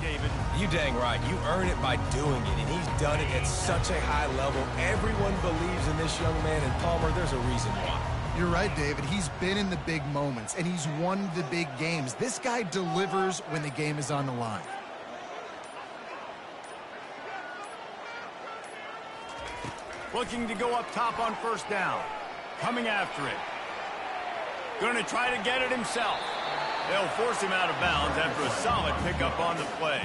David. You dang right. You earn it by doing it, and he's done it at such a high level. Everyone believes in this young man, and Palmer, there's a reason why. You're right, David. He's been in the big moments, and he's won the big games. This guy delivers when the game is on the line. Looking to go up top on first down. Coming after it. Going to try to get it himself. They'll force him out of bounds after a solid pickup on the play.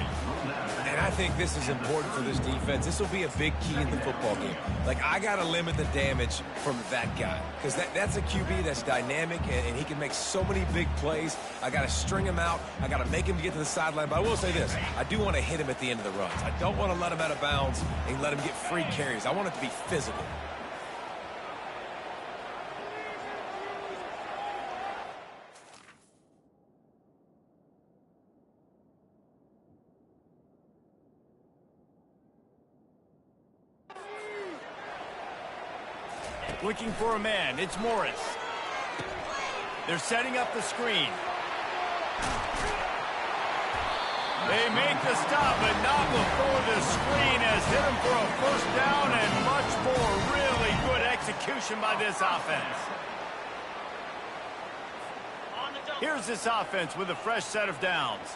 And I think this is important for this defense. This will be a big key in the football game. Like, I got to limit the damage from that guy. Because that's a QB that's dynamic, and he can make so many big plays. I got to string him out. I got to make him get to the sideline. But I will say this. I do want to hit him at the end of the runs. I don't want to let him out of bounds and let him get free carries. I want it to be physical. Looking for a man. It's Morris. They're setting up the screen. They make the stop, but not before the screen has hit him for a first down and much more. Really good execution by this offense. Here's this offense with a fresh set of downs.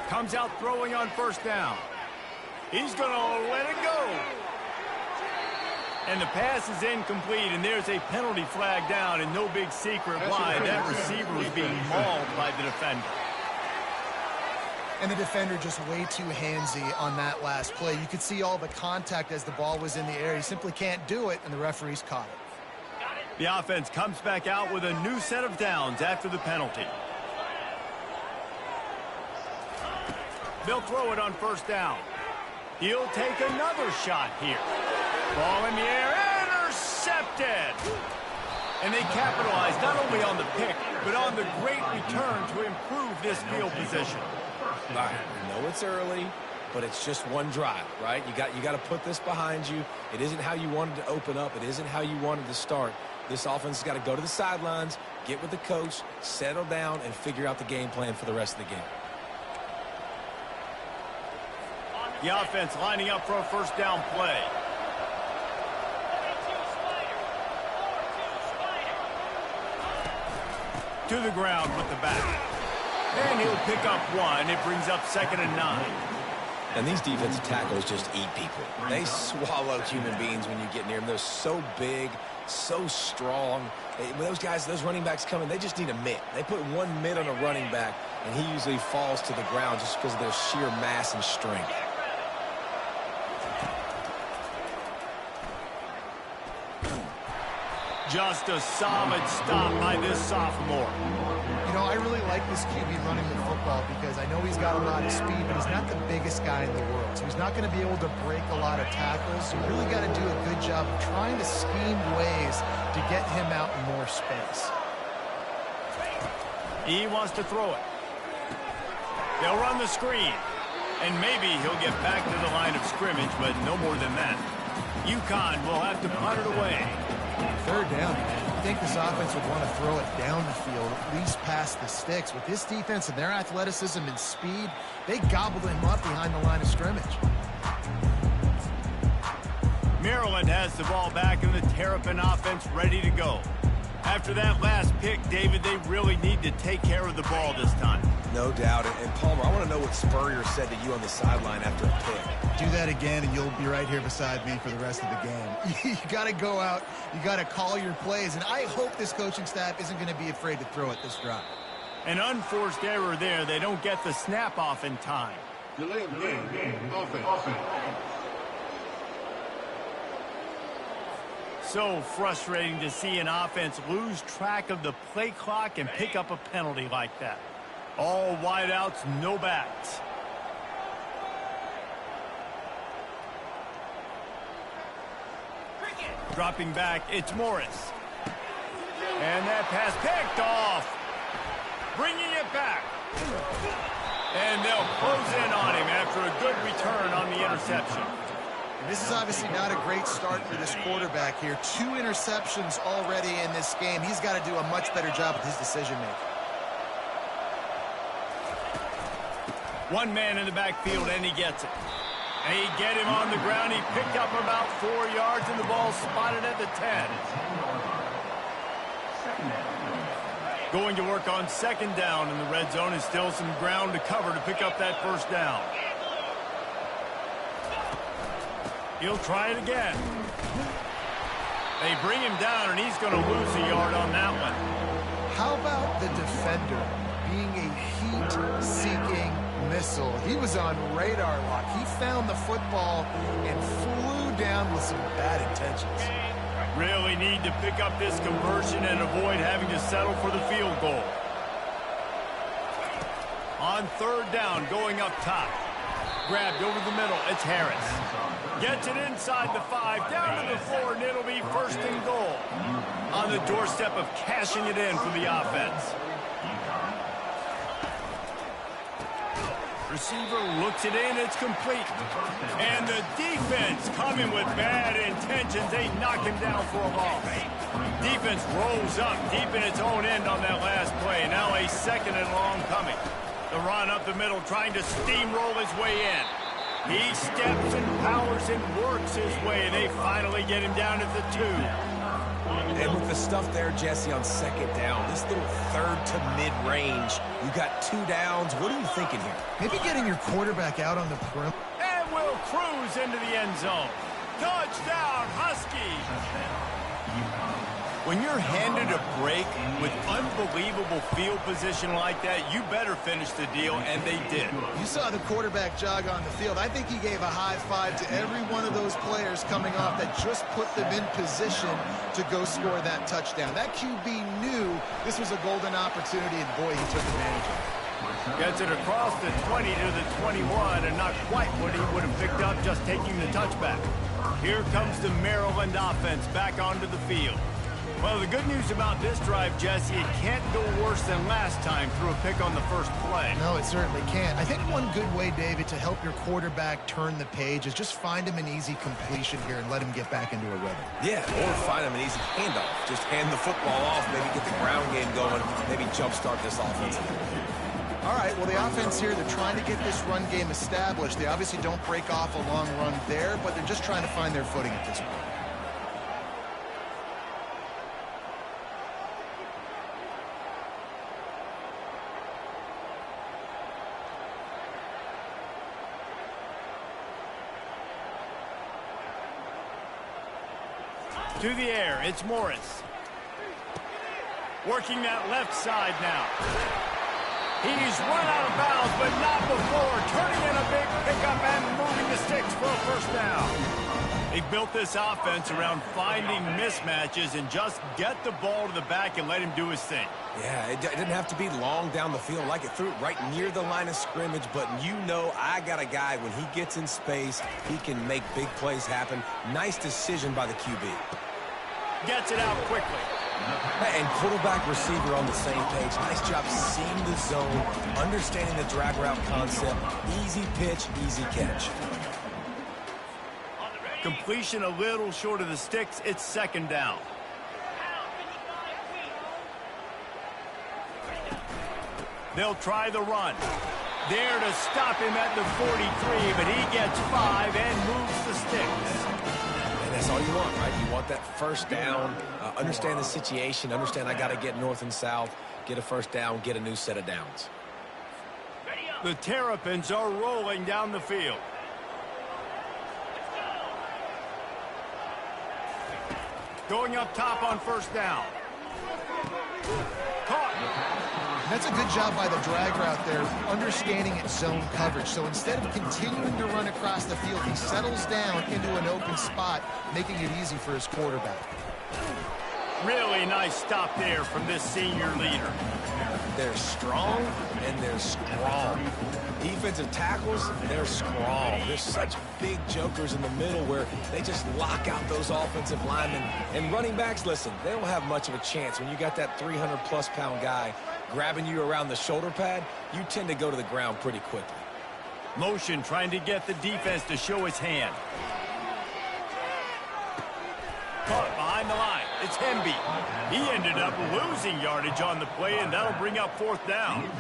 Comes out throwing on first down. He's going to let it go. And the pass is incomplete, and there's a penalty flag down, and no big secret why. That receiver was being mauled by the defender. And the defender just way too handsy on that last play. You could see all the contact as the ball was in the air. He simply can't do it, and the referees caught it. The offense comes back out with a new set of downs after the penalty. They'll throw it on first down. He'll take another shot here. Ball in the air, intercepted! And they capitalize not only on the pick, but on the great return to improve this field position. All right, I know it's early, but it's just one drive, right? You got to put this behind you. It isn't how you wanted to open up. It isn't how you wanted to start. This offense has got to go to the sidelines, get with the coach, settle down, and figure out the game plan for the rest of the game. The offense lining up for a first down play. To the ground with the back. And he'll pick up one. It brings up 2nd and 9. And these defensive tackles just eat people. They swallow human beings when you get near them. They're so big, so strong. When those guys, those running backs come in, they just need a mitt. They put one mitt on a running back, and he usually falls to the ground just because of their sheer mass and strength. Just a solid stop by this sophomore. You know, I really like this QB running the football because I know he's got a lot of speed, but he's not the biggest guy in the world. So he's not going to be able to break a lot of tackles. So you really got to do a good job of trying to scheme ways to get him out in more space. He wants to throw it. They'll run the screen. And maybe he'll get back to the line of scrimmage, but no more than that. Ncaa will have to punt it away. 3rd down, man. I think this offense would want to throw it down the field, at least past the sticks. With this defense and their athleticism and speed, they gobbled him up behind the line of scrimmage. Maryland has the ball back and the Terrapin offense ready to go. After that last pick, David, they really need to take care of the ball this time. No doubt. And Palmer, I want to know what Spurrier said to you on the sideline after a pick. Do that again, and you'll be right here beside me for the rest of the game. You got to go out. You got to call your plays, and I hope this coaching staff isn't going to be afraid to throw it this drive. An unforced error there. They don't get the snap off in time. Delay game, offense. So frustrating to see an offense lose track of the play clock and pick up a penalty like that. All wideouts, no backs. Dropping back, it's Morris. And that pass picked off. Bringing it back. And they'll close in on him after a good return on the interception. And this is obviously not a great start for this quarterback here. 2 interceptions already in this game. He's got to do a much better job with his decision-making. One man in the backfield, and he gets it. And he get him on the ground. He picked up about 4 yards, and the ball spotted at the 10. Going to work on second down in the red zone, and still some ground to cover to pick up that first down. He'll try it again. They bring him down, and he's going to lose a yard on that one. How about the defender being a heat-seeking missile? He was on radar lock. He found the football and flew down with some bad intentions. Really need to pick up this conversion and avoid having to settle for the field goal. On third down, going up top. Grabbed over the middle, it's Harris. Gets it inside the 5, down to the 4, and it'll be first and goal. On the doorstep of cashing it in for the offense. Receiver looks it in, it's complete. And the defense coming with bad intentions. They knock him down for a loss. Defense rolls up deep in its own end on that last play. Now a second and long coming. The run up the middle, trying to steamroll his way in. He steps and powers and works his way, and they finally get him down at the 2. And with the stuff there, Jesse, on second down, this little third to mid-range, you got 2 downs. What are you thinking here? Maybe getting your quarterback out on the perimeter. And will cruise into the end zone. Touchdown, Huskies! When you're handed a break with unbelievable field position like that, you better finish the deal, and they did. You saw the quarterback jog on the field. I think he gave a high five to every one of those players coming off that just put them in position to go score that touchdown. That QB knew this was a golden opportunity, and boy, he took advantage of it. Gets it across the 20 to the 21, and not quite what he would have picked up just taking the touchback. Here comes the Maryland offense back onto the field. Well, the good news about this drive, Jesse, it can't go worse than last time through a pick on the first play. No, it certainly can't. I think one good way, David, to help your quarterback turn the page is just find him an easy completion here and let him get back into a rhythm. Yeah, or find him an easy handoff. Just hand the football off, maybe get the ground game going, maybe jumpstart this offense. All right, well, the offense here, they're trying to get this run game established. They obviously don't break off a long run there, but they're just trying to find their footing at this point. To the air, it's Morris. Working that left side now. He's run out of bounds, but not before. Turning in a big pickup and moving the sticks for a first down. They built this offense around finding mismatches and just get the ball to the back and let him do his thing. Yeah, it didn't have to be long down the field. Like it threw it right near the line of scrimmage, but you know I got a guy, when he gets in space, he can make big plays happen. Nice decision by the QB. Gets it out quickly. And quarterback receiver on the same page. Nice job seeing the zone, understanding the drag route concept. Easy pitch, easy catch. Completion a little short of the sticks. It's second down. They'll try the run. There to stop him at the 43, but he gets 5 and moves the sticks. And that's all you want, right? You want that first down, understand the situation, understand I got to get north and south, get a first down, get a new set of downs. The Terrapins are rolling down the field. Going up top on first down. Caught. That's a good job by the drag route there, understanding its zone coverage. So instead of continuing to run across the field, he settles down into an open spot, making it easy for his quarterback. Really nice stop there from this senior leader. They're strong and they're strong. defensive tackles, they're strong. There's such big jokers in the middle where they just lock out those offensive linemen. And running backs, listen, they don't have much of a chance. When you got that 300-plus pound guy grabbing you around the shoulder pad, you tend to go to the ground pretty quickly. Motion trying to get the defense to show his hand. Caught behind the line. It's Hemby. He ended up losing yardage on the play, and that'll bring up 4th down.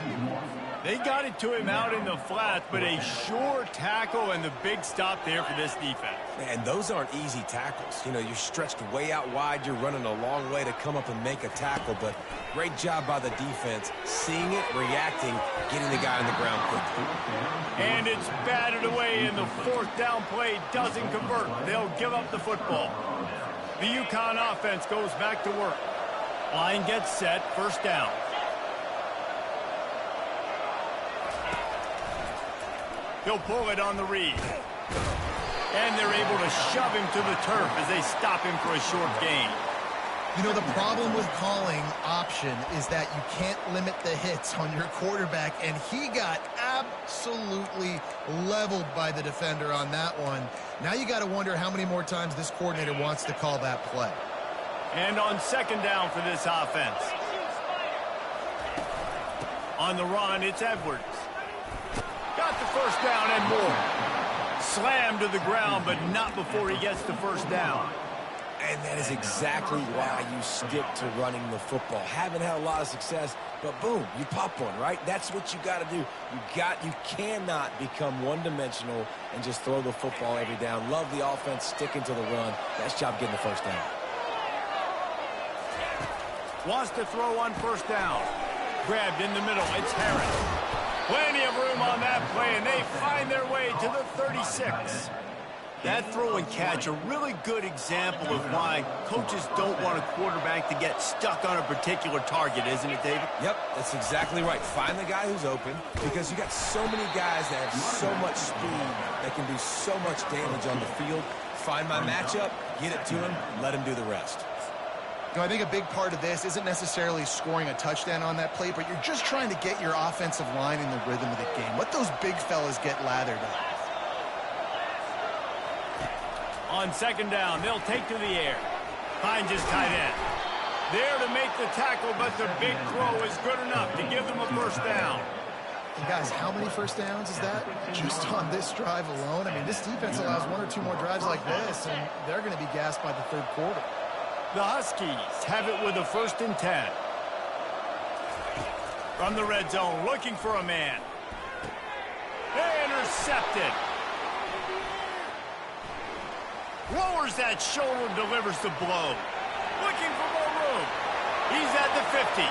They got it to him out in the flats, but a sure tackle and the big stop there for this defense. And those aren't easy tackles. You know, you're stretched way out wide. You're running a long way to come up and make a tackle, but great job by the defense, seeing it, reacting, getting the guy on the ground quickly. And it's batted away, and the 4th down play doesn't convert. They'll give up the football. The Ncaa offense goes back to work. Line gets set, 1st down. He'll pull it on the read. And they're able to shove him to the turf as they stop him for a short gain. You know, the problem with calling option is that you can't limit the hits on your quarterback, and he got absolutely leveled by the defender on that one. Now you got to wonder how many more times this coordinator wants to call that play. And on 2nd down for this offense. On the run, it's Edwards. Got the 1st down and more. Slammed to the ground, but not before he gets the 1st down. And that is exactly why you stick to running the football. Haven't had a lot of success, but boom, you pop one, right? That's what you got to do. You cannot become one-dimensional and just throw the football every down. Love the offense sticking to the run. Best job getting the 1st down. Wants to throw on 1st down. Grabbed in the middle. It's Harris. Plenty of room on that play, and they find their way to the 36. That throw and catch, a really good example of why coaches don't want a quarterback to get stuck on a particular target, isn't it, David? Yep, that's exactly right. Find the guy who's open, because you got so many guys that have so much speed that can do so much damage on the field. Find my matchup, get it to him, let him do the rest. You know, I think a big part of this isn't necessarily scoring a touchdown on that play, but you're just trying to get your offensive line in the rhythm of the game. Let those big fellas get lathered up. On 2nd down, they'll take to the air. Finds his tight end. There to make the tackle, but the big throw is good enough to give them a 1st down. And guys, how many 1st downs is that just on this drive alone? I mean, this defense allows 1 or 2 more drives like this, and they're going to be gassed by the 3rd quarter. The Huskies have it with a 1st and 10. From the red zone, looking for a man. Intercepted. Lowers that shoulder, delivers the blow. Looking for more room. He's at the 50.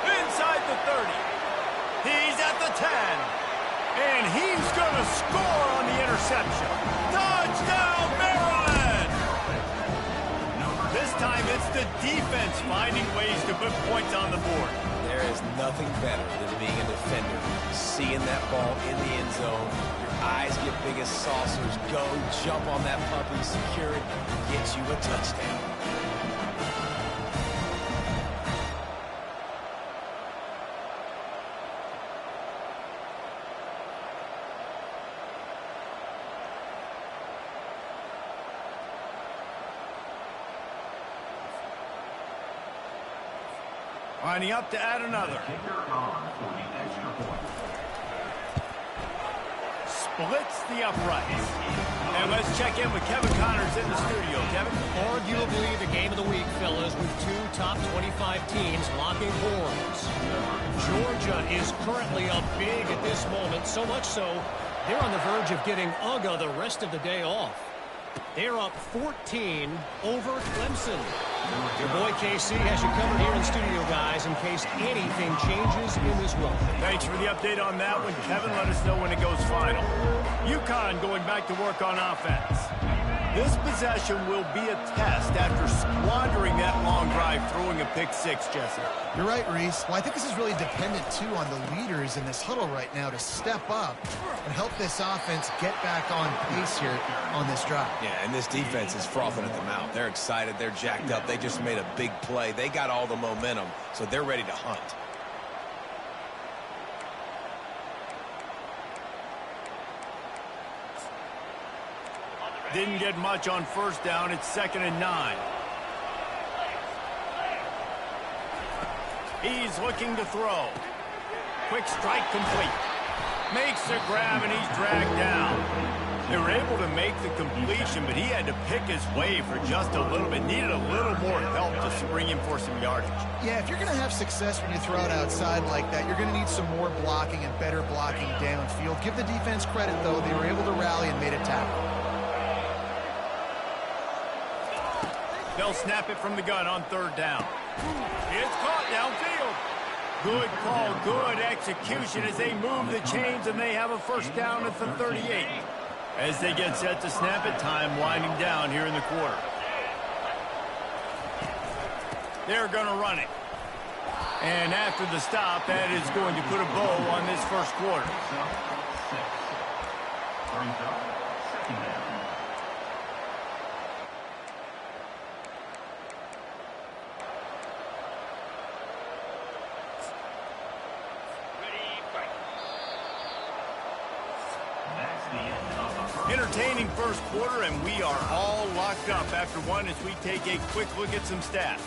Inside the 30. He's at the 10. And he's going to score on the interception. Touchdown, Maryland! This time it's the defense finding ways to put points on the board. There is nothing better than being a defender, seeing that ball in the end zone. Your eyes get big as saucers. Go, jump on that puppy, secure it, get you a touchdown. Lining up to add another. Splits the uprights. And let's check in with Kevin Connors in the studio. Kevin? Arguably the game of the week, fellas, with 2 top 25 teams locking horns. Georgia is currently up big at this moment, so much so they're on the verge of getting UGA the rest of the day off. They're up 14 over Clemson. Your boy KC has you covered here in studio, guys, in case anything changes in this run. Thanks for the update on that one, Kevin. Let us know when it goes final. UConn going back to work on offense. This possession will be a test after squandering that long drive, throwing a pick-6, Jesse. You're right, Reese. Well, I think this is really dependent, too, on the leaders in this huddle right now to step up and help this offense get back on pace here on this drive. Yeah, and this defense is frothing at the mouth. They're excited. They're jacked up. They just made a big play. They got all the momentum, so they're ready to hunt. Didn't get much on first down. It's 2nd and 9. He's looking to throw. Quick strike complete. Makes the grab, and he's dragged down. They were able to make the completion, but he had to pick his way for just a little bit. Needed a little more help to spring him for some yardage. Yeah, if you're going to have success when you throw it outside like that, you're going to need some more blocking and better blocking downfield. Give the defense credit, though. They were able to rally and made a tackle. They'll snap it from the gun on 3rd down. It's caught downfield. Good call, good execution as they move the chains, and they have a first down at the 38. As they get set to snap it, time winding down here in the quarter. They're going to run it. And after the stop, that is going to put a bow on this first quarter. Entertaining first quarter, and we are all locked up after one as we take a quick look at some stats.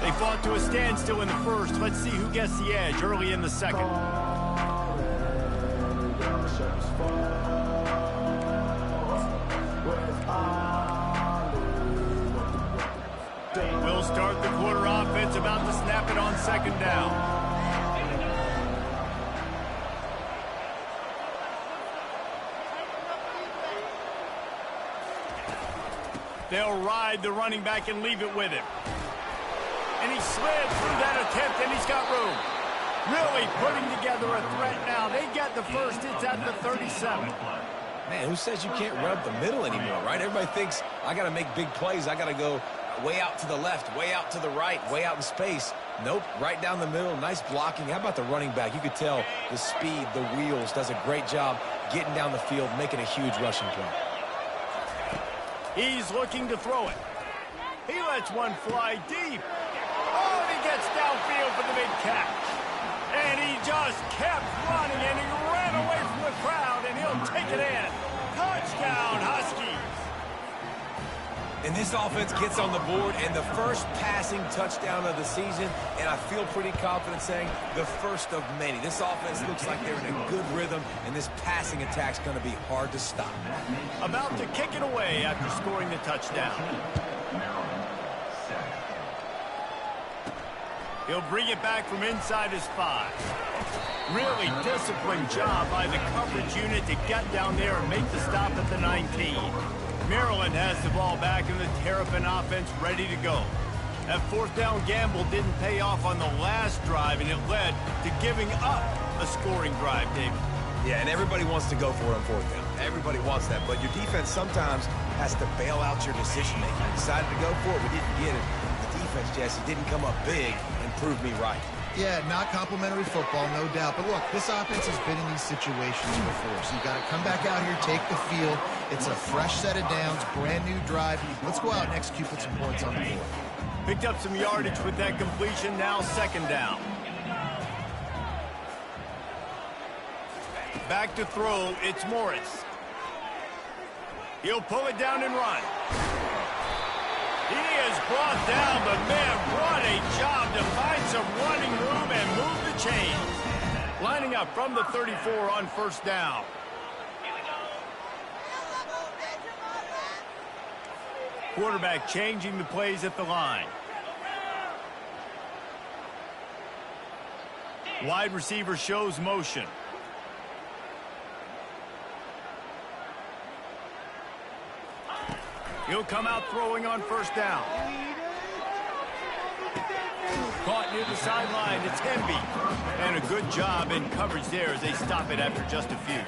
They fought to a standstill in the first. Let's see who gets the edge early in the second. We'll start the quarter offense, about to snap it on 2nd down. They'll ride the running back and leave it with him. And he slid through that attempt, and he's got room. Really putting together a threat now. They get the first. It's at the 37. Man, who says you can't run up the middle anymore, right? Everybody thinks I got to make big plays. I got to go way out to the left, way out to the right, way out in space. Nope, right down the middle, nice blocking. How about the running back? You could tell the speed, the wheels, does a great job getting down the field, making a huge rushing play. He's looking to throw it. He lets one fly deep. Oh, and he gets downfield for the big catch. And he just kept running, and he ran away from the crowd, and he'll take it in. Touchdown, Huskies. And this offense gets on the board, and the first passing touchdown of the season, and I feel pretty confident saying the first of many. This offense looks like they're in a good rhythm, and this passing attack's going to be hard to stop. About to kick it away after scoring the touchdown. He'll bring it back from inside his 5. Really disciplined job by the coverage unit to get down there and make the stop at the 19. Maryland has the ball back in the Terrapin offense ready to go. That 4th down gamble didn't pay off on the last drive, and it led to giving up a scoring drive, David. Yeah, and everybody wants to go for it on 4th down. Everybody wants that, but your defense sometimes has to bail out your decision-making. We decided to go for it, we didn't get it. The defense, Jesse, didn't come up big and prove me right. Yeah, not complimentary football, no doubt. But look, this offense has been in these situations before. So you got to come back out here, take the field. It's a fresh set of downs, brand new drive. Let's go out and execute, put some points on the board. Picked up some yardage with that completion, now 2nd down. Back to throw, it's Morris. He'll pull it down and run. He is brought down, but man, what a job to find some running room and move the chains. Lining up from the 34 on 1st down. Quarterback changing the plays at the line. Wide receiver shows motion. He'll come out throwing on 1st down. Caught near the sideline. It's Hemby. And a good job in coverage there as they stop it after just a few.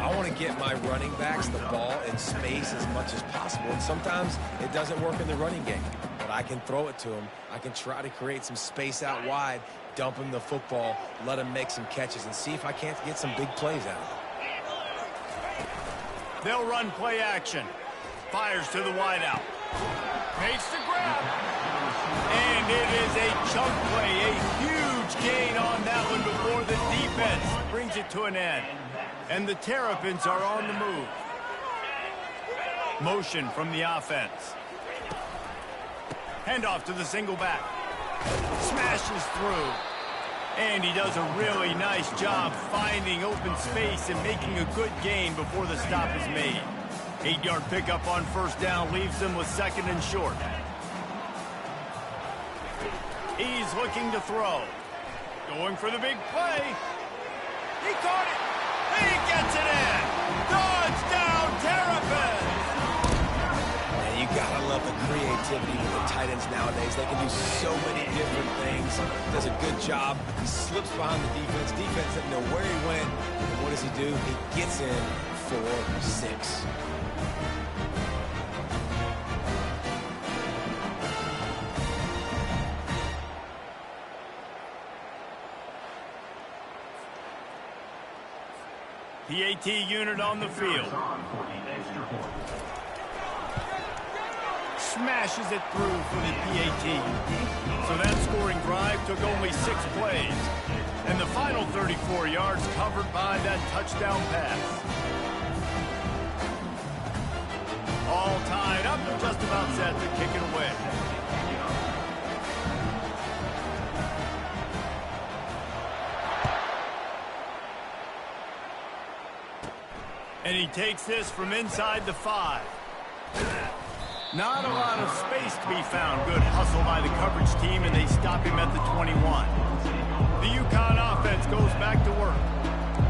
I want to get my running backs the ball in space as much as possible. And sometimes it doesn't work in the running game. But I can throw it to them. I can try to create some space out wide, dump him the football, let him make some catches, and see if I can't get some big plays out of it. They'll run play action. Fires to the wideout. Makes the grab. And it is a chunk play, a huge Huge gain on that one before the defense brings it to an end. And the Terrapins are on the move. Motion from the offense. Handoff to the single back. Smashes through. And he does a really nice job finding open space and making a good gain before the stop is made. 8-yard pickup on first down leaves them with 2nd and short. He's looking to throw. Going for the big play. He caught it. He gets it in. Touchdown, Terrapins. And you gotta love the creativity with the tight ends nowadays. They can do so many different things. Does a good job. He slips behind the defense. Defense doesn't know where he went. And what does he do? He gets in for 6. PAT unit on the field. Smashes it through for the PAT. So that scoring drive took only 6 plays. And the final 34 yards covered by that touchdown pass. All tied up and just about set to kick it away. And he takes this from inside the 5. Not a lot of space to be found. Good hustle by the coverage team, and they stop him at the 21. The Ncaa offense goes back to work.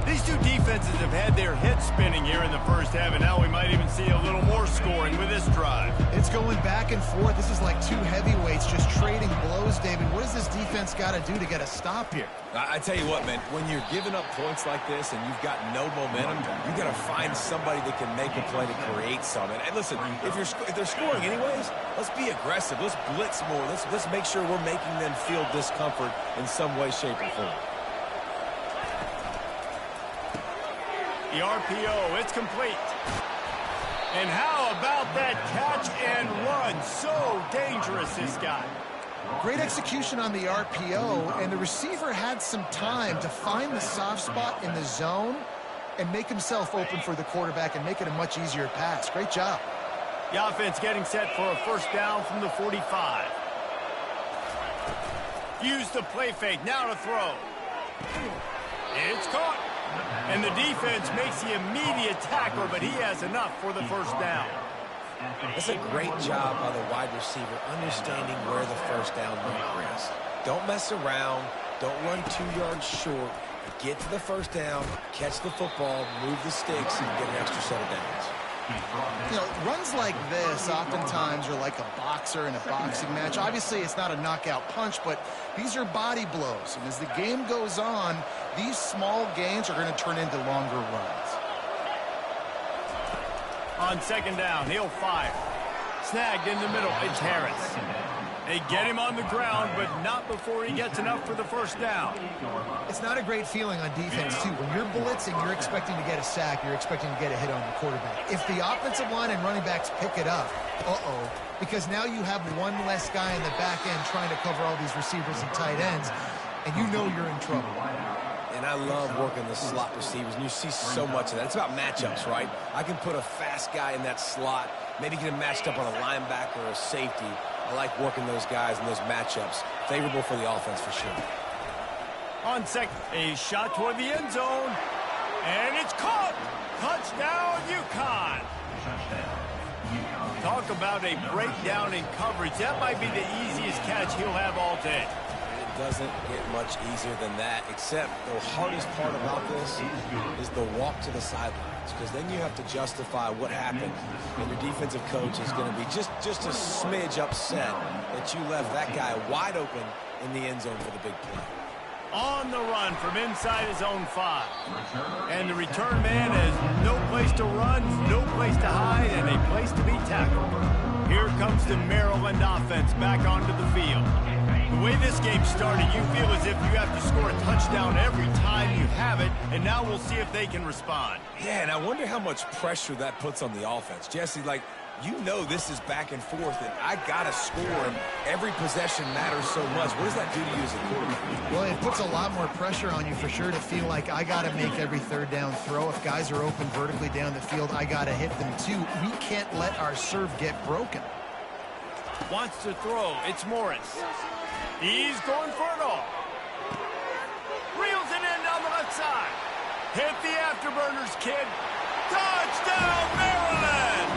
These two defenses have had their hits spinning here in the first half, and now we might even see a little more scoring with this drive. It's going back and forth. This is like two heavyweights just trading blows, David. What does this defense got to do to get a stop here? I tell you what, man, when you're giving up points like this and you've got no momentum, you got to find somebody that can make a play to create something. And listen, if they're scoring anyways, let's be aggressive. Let's blitz more. Let's make sure we're making them feel discomfort in some way, shape, or form. The RPO, it's complete. And how about that catch and run? So dangerous, this guy. Great execution on the RPO, and the receiver had some time to find the soft spot in the zone and make himself open for the quarterback and make it a much easier pass. Great job. The offense getting set for a first down from the 45. Use the play fake, now to throw. It's caught. And the defense makes the immediate tackle, but he has enough for the first down. That's a great job by the wide receiver understanding where the first down marker is. Don't mess around. Don't run 2 yards short. Get to the first down, catch the football, move the sticks, and get an extra set of downs. You know, runs like this oftentimes are like a boxer in a boxing match. Obviously, it's not a knockout punch, but these are body blows. And as the game goes on, these small gains are going to turn into longer runs. On second down, he'll fire. Snagged in the middle, it's Harris. They get him on the ground, but not before he gets enough for the first down. It's not a great feeling on defense, too. When you're blitzing, you're expecting to get a sack. You're expecting to get a hit on the quarterback. If the offensive line and running backs pick it up, because now you have one less guy in the back end trying to cover all these receivers and tight ends, and you know you're in trouble. And I love working the slot receivers, and you see so much of that. It's about matchups, right? I can put a fast guy in that slot, maybe get him matched up on a linebacker or a safety. I like working those guys in those matchups. Favorable for the offense for sure. On second, a shot toward the end zone. And it's caught. Touchdown, Ncaa. Talk about a breakdown in coverage. That might be the easiest catch he'll have all day. It doesn't get much easier than that, except the hardest part about this is the walk to the sidelines, because then you have to justify what happened, and your defensive coach is going to be just a smidge upset that you left that guy wide open in the end zone for the big play. On the run from inside his own 5. And the return man has no place to run, no place to hide, and a place to be tackled. Here comes the Maryland offense back onto the field. The way this game started, you feel as if you have to score a touchdown every time you have it, and now we'll see if they can respond. Yeah, and I wonder how much pressure that puts on the offense. Jesse, like, You know this is back and forth, and I got to score, and every possession matters so much. What does that do to you as a quarterback? Well, it puts a lot more pressure on you for sure to feel like I got to make every third down throw. If guys are open vertically down the field, I got to hit them too. We can't let our serve get broken. Wants to throw. It's Morris. He's going for it all. Reels it in down the left side. Hit the afterburners, kid. Touchdown, Maryland!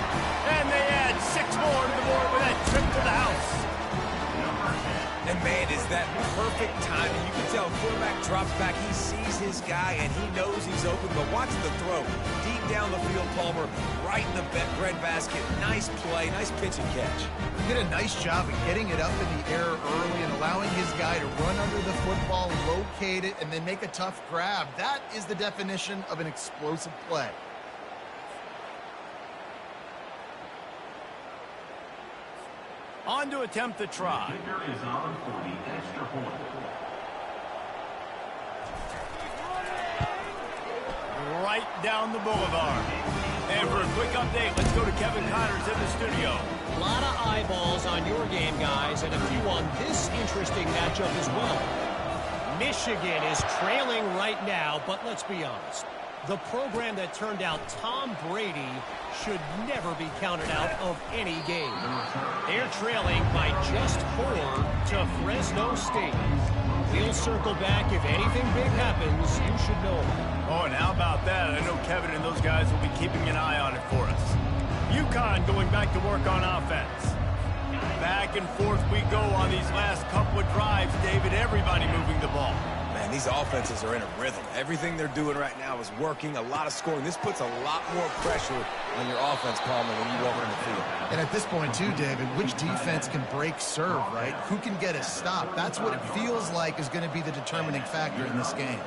And they add 6 more to the board with that trip to the house. And, man, is that perfect timing. You can tell quarterback drops back. He sees his guy, and he knows he's open. But watch the throw. Deep down the field, Palmer, right in the breadbasket. Nice play, nice pitch and catch. He did a nice job of getting it up in the air early and allowing his guy to run under the football, locate it, and then make a tough grab. That is the definition of an explosive play. On to attempt the try. Right down the boulevard. And for a quick update, let's go to Kevin Connors in the studio. A lot of eyeballs on your game, guys, and a few on this interesting matchup as well. Michigan is trailing right now, but let's be honest. The program that turned out Tom Brady should never be counted out of any game. They're trailing by just 4 to Fresno State. We'll circle back. If anything big happens, you should know about it. Oh, and how about that? I know Kevin and those guys will be keeping an eye on it for us. UConn going back to work on offense. Back and forth we go on these last couple of drives, David. Everybody moving the ball. Man, these offenses are in a rhythm. Everything they're doing right now is working. A lot of scoring. This puts a lot more pressure on your offense, Palmer, when you walk on the field. And at this point, too, David, which defense can break serve, right? Who can get a stop? That's what it feels like is going to be the determining factor in this game.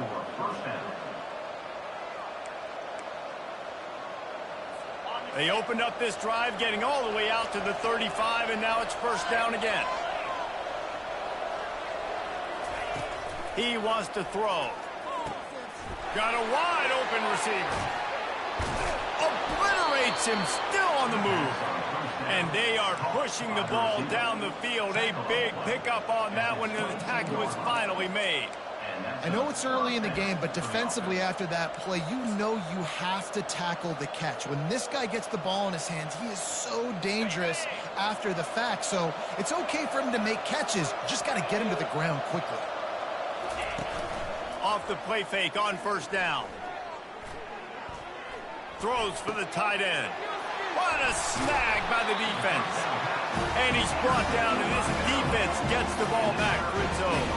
They opened up this drive, getting all the way out to the 35, and now it's first down again. He wants to throw. Got a wide open receiver. Obliterates him, still on the move. And they are pushing the ball down the field. A big pickup on that one, and the tackle was finally made. I know it's early in the game, but defensively after that play, you know you have to tackle the catch. When this guy gets the ball in his hands, he is so dangerous after the fact. So it's okay for him to make catches. Just got to get him to the ground quickly. Off the play fake on first down. Throws for the tight end. What a snag by the defense. And he's brought down, and this defense gets the ball back for its own.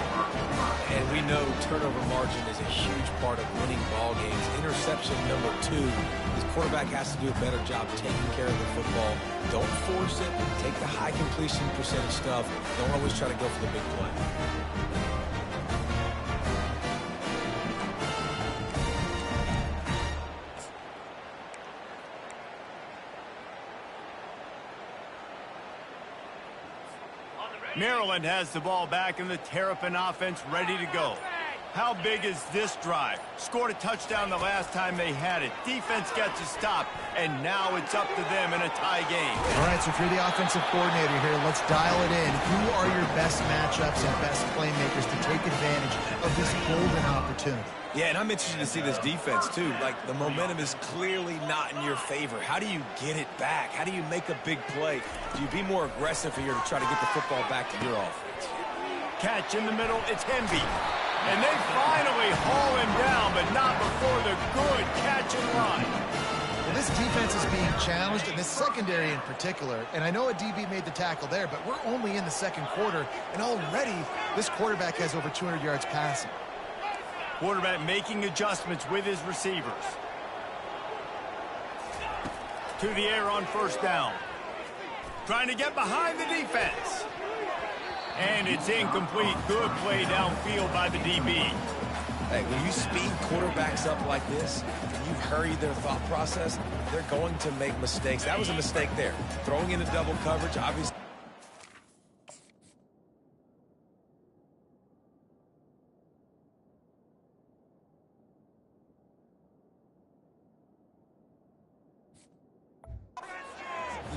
And we know turnover margin is a huge part of winning ball games. Interception number 2. This quarterback has to do a better job taking care of the football. Don't force it. Take the high completion percentage stuff. Don't always try to go for the big play. Maryland has the ball back and the Terrapin offense ready to go. How big is this drive? Scored a touchdown the last time they had it. Defense gets a stop, and now it's up to them in a tie game. All right, so if you're the offensive coordinator here, let's dial it in. Who are your best matchups and best playmakers to take advantage of this golden opportunity? Yeah, and I'm interested to see this defense, too. Like, the momentum is clearly not in your favor. How do you get it back? How do you make a big play? Do you be more aggressive here to try to get the football back to your offense? Catch in the middle, it's Hemby. And they finally haul him down, but not before the good catch and run. Well, this defense is being challenged, and this secondary in particular. And I know a DB made the tackle there, but we're only in the second quarter, and already this quarterback has over 200 yards passing. Quarterback making adjustments with his receivers. To the air on first down. Trying to get behind the defense. And it's incomplete. Good play downfield by the DB. Hey, when you speed quarterbacks up like this, and you hurry their thought process, they're going to make mistakes. That was a mistake there. Throwing into double coverage, obviously.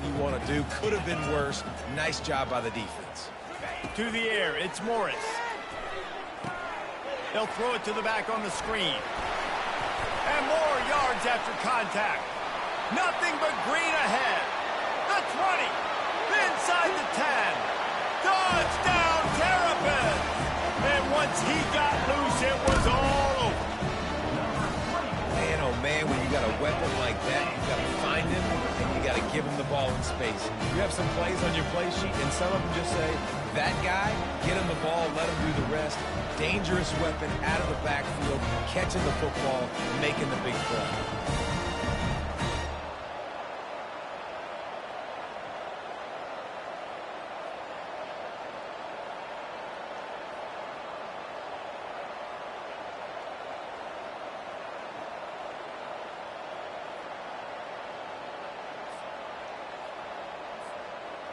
You want to do. Could have been worse. Nice job by the defense. To the air, it's Morris. They'll throw it to the back on the screen. And more yards after contact. Nothing but green ahead. The 20. Inside the 10. Touchdown, Terrapins. And once he got loose, it was all over. Man, oh man, when you got a weapon like that, you got to find him, and you got to give him the ball in space. You have some plays on your play sheet, and some of them just say, that guy, get him the ball, let him do the rest. Dangerous weapon out of the backfield, catching the football, making the big play.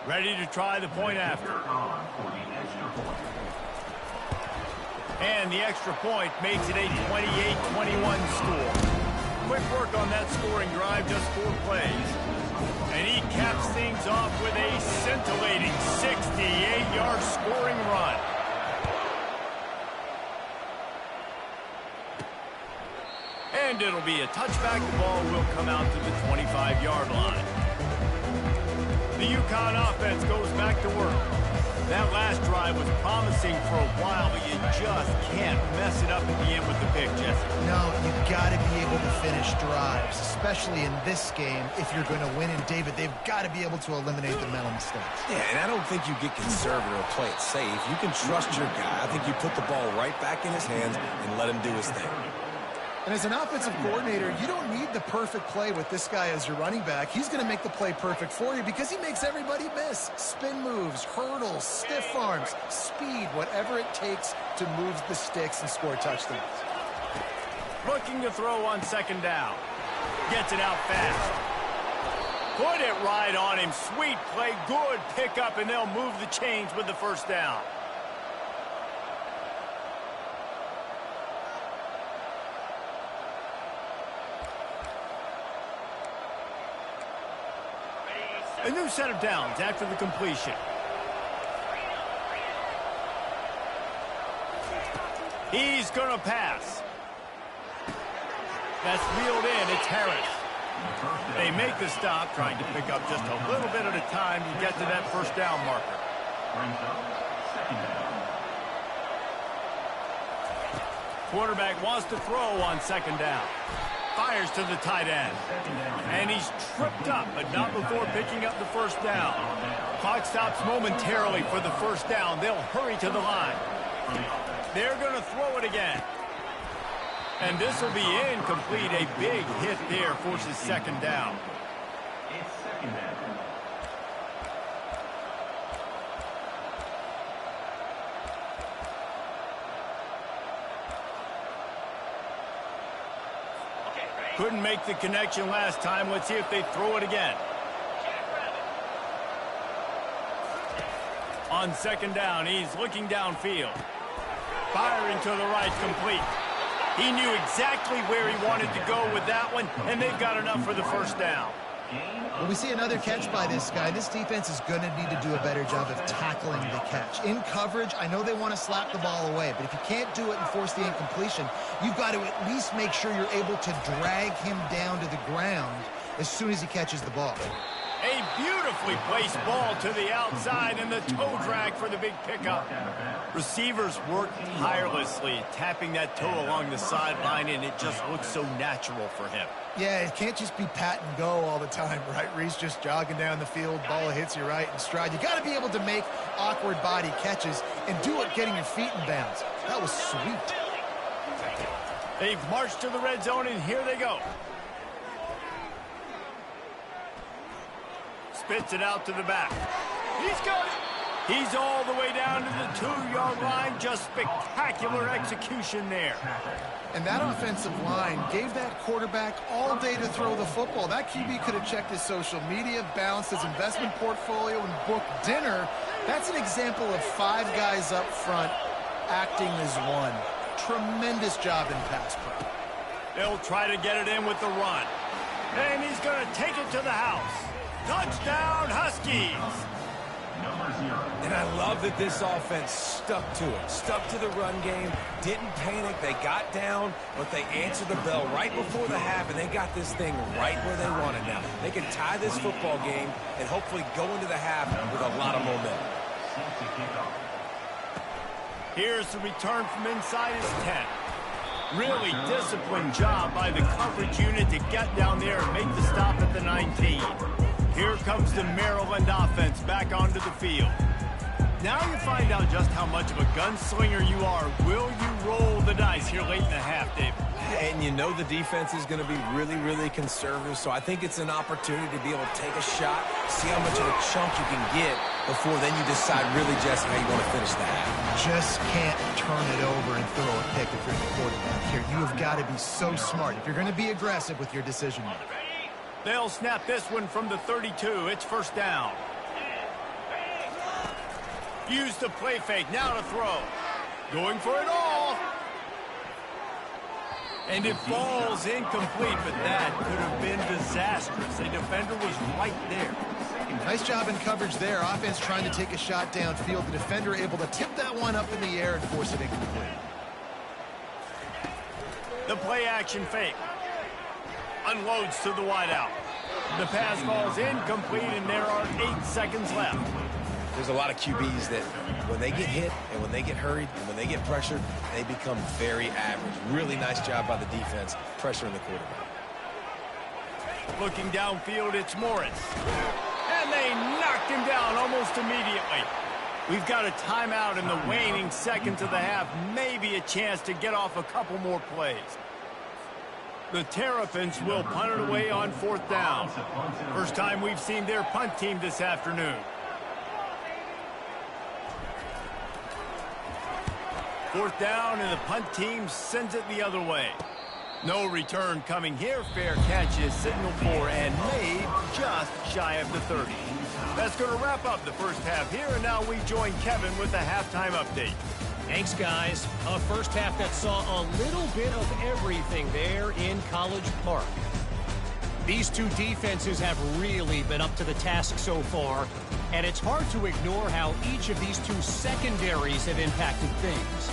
Ready to try the point after. And the extra point makes it a 28-21 score. Quick work on that scoring drive, just 4 plays. And he caps things off with a scintillating 68-yard scoring run. And it'll be a touchback. The ball will come out to the 25-yard line. The Ncaa offense goes back to work. That last drive was promising for a while, but you just can't mess it up at the end with the pick, Jesse. No, you've got to be able to finish drives, especially in this game. If you're going to win, and David, they've got to be able to eliminate the mental mistakes. Yeah, and I don't think you get conservative or play it safe. You can trust your guy. I think you put the ball right back in his hands and let him do his thing. And as an offensive coordinator, you don't need the perfect play with this guy as your running back. He's going to make the play perfect for you because he makes everybody miss. Spin moves, hurdles, stiff arms, speed, whatever it takes to move the sticks and score touchdowns. Looking to throw on second down. Gets it out fast. Put it right on him. Sweet play, good pickup, and they'll move the chains with the first down. A new set of downs after the completion. He's going to pass. That's reeled in. It's Harris. They make the stop, trying to pick up just a little bit at a time to get to that first down marker. Quarterback wants to throw on second down. Fires to the tight end. And he's tripped up, but not before picking up the first down. Clock stops momentarily for the first down. They'll hurry to the line. They're going to throw it again. And this will be incomplete. A big hit there forces second down. It's second down. Couldn't make the connection last time. Let's see if they throw it again. On second down, he's looking downfield. Firing to the right, complete. He knew exactly where he wanted to go with that one, and they've got enough for the first down. When we see another catch by this guy, this defense is going to need to do a better job of tackling the catch. In coverage, I know they want to slap the ball away, but if you can't do it and force the incompletion, you've got to at least make sure you're able to drag him down to the ground as soon as he catches the ball. A beautifully placed ball to the outside, and the toe drag for the big pickup. Receivers work tirelessly, tapping that toe along the sideline, and it just looks so natural for him. Yeah, it can't just be pat and go all the time, right? Reese just jogging down the field, ball hits you right in stride. You got to be able to make awkward body catches and do it getting your feet in bounds. That was sweet. They've marched to the red zone, and here they go. Spits it out to the back. He's got it. He's all the way down to the 2-yard line. Just spectacular execution there. And that offensive line gave that quarterback all day to throw the football. That QB could have checked his social media, balanced his investment portfolio, and booked dinner. That's an example of 5 guys up front acting as one. Tremendous job in pass pro. They'll try to get it in with the run. And he's going to take it to the house. Touchdown, Huskies! And I love that this offense stuck to it, stuck to the run game, didn't panic. They got down, but they answered the bell right before the half, and they got this thing right where they want it now. They can tie this football game and hopefully go into the half with a lot of momentum. Here's the return from inside his 10. Really disciplined job by the coverage unit to get down there and make the stop at the 19. Here comes the Maryland offense back onto the field. Now you find out just how much of a gunslinger you are. Will you roll the dice here late in the half, David? And you know the defense is going to be really, really conservative, so I think it's an opportunity to be able to take a shot, see how much of a chunk you can get before then you decide really just how you want to finish the half. Just can't turn it over and throw a pick if you're the quarterback here. You have got to be so smart if you're going to be aggressive with your decision making. They'll snap this one from the 32. It's first down. Use the play fake. Now to throw. Going for it all. And it falls incomplete, but that could have been disastrous. A defender was right there. Nice job in coverage there. Offense trying to take a shot downfield. The defender able to tip that one up in the air and force it incomplete. The play action fake. Unloads to the wideout. The pass falls incomplete, and there are 8 seconds left. There's a lot of QBs that when they get hit and when they get hurried and when they get pressured, they become very average. Really nice job by the defense pressuring the quarterback. Looking downfield, it's Morris. And they knocked him down almost immediately. We've got a timeout in the waning seconds of the half. Maybe a chance to get off a couple more plays. The Terrapins will punt it away on fourth down. First time we've seen their punt team this afternoon. Fourth down, and the punt team sends it the other way. No return coming here. Fair catch is signaled for and made just shy of the 30. That's going to wrap up the first half here, and now we join Kevin with the halftime update. Thanks, guys. A first half that saw a little bit of everything there in College Park. These two defenses have really been up to the task so far, and it's hard to ignore how each of these two secondaries have impacted things.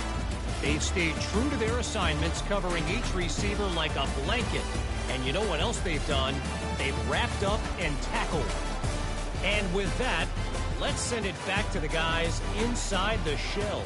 They've stayed true to their assignments, covering each receiver like a blanket. And you know what else they've done? They've wrapped up and tackled. And with that, let's send it back to the guys inside the shell.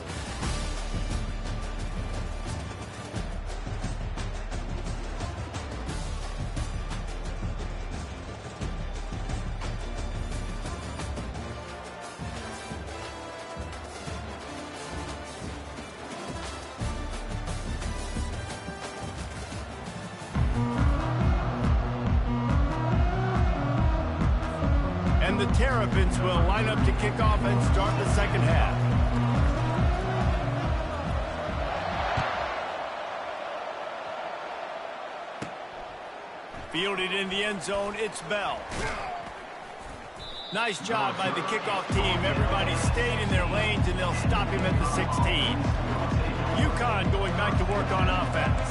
And the Terrapins will line up to kick off and start the second half. Fielded in the end zone, it's Bell. Nice job by the kickoff team. Everybody stayed in their lanes, and they'll stop him at the 16. Ncaa going back to work on offense.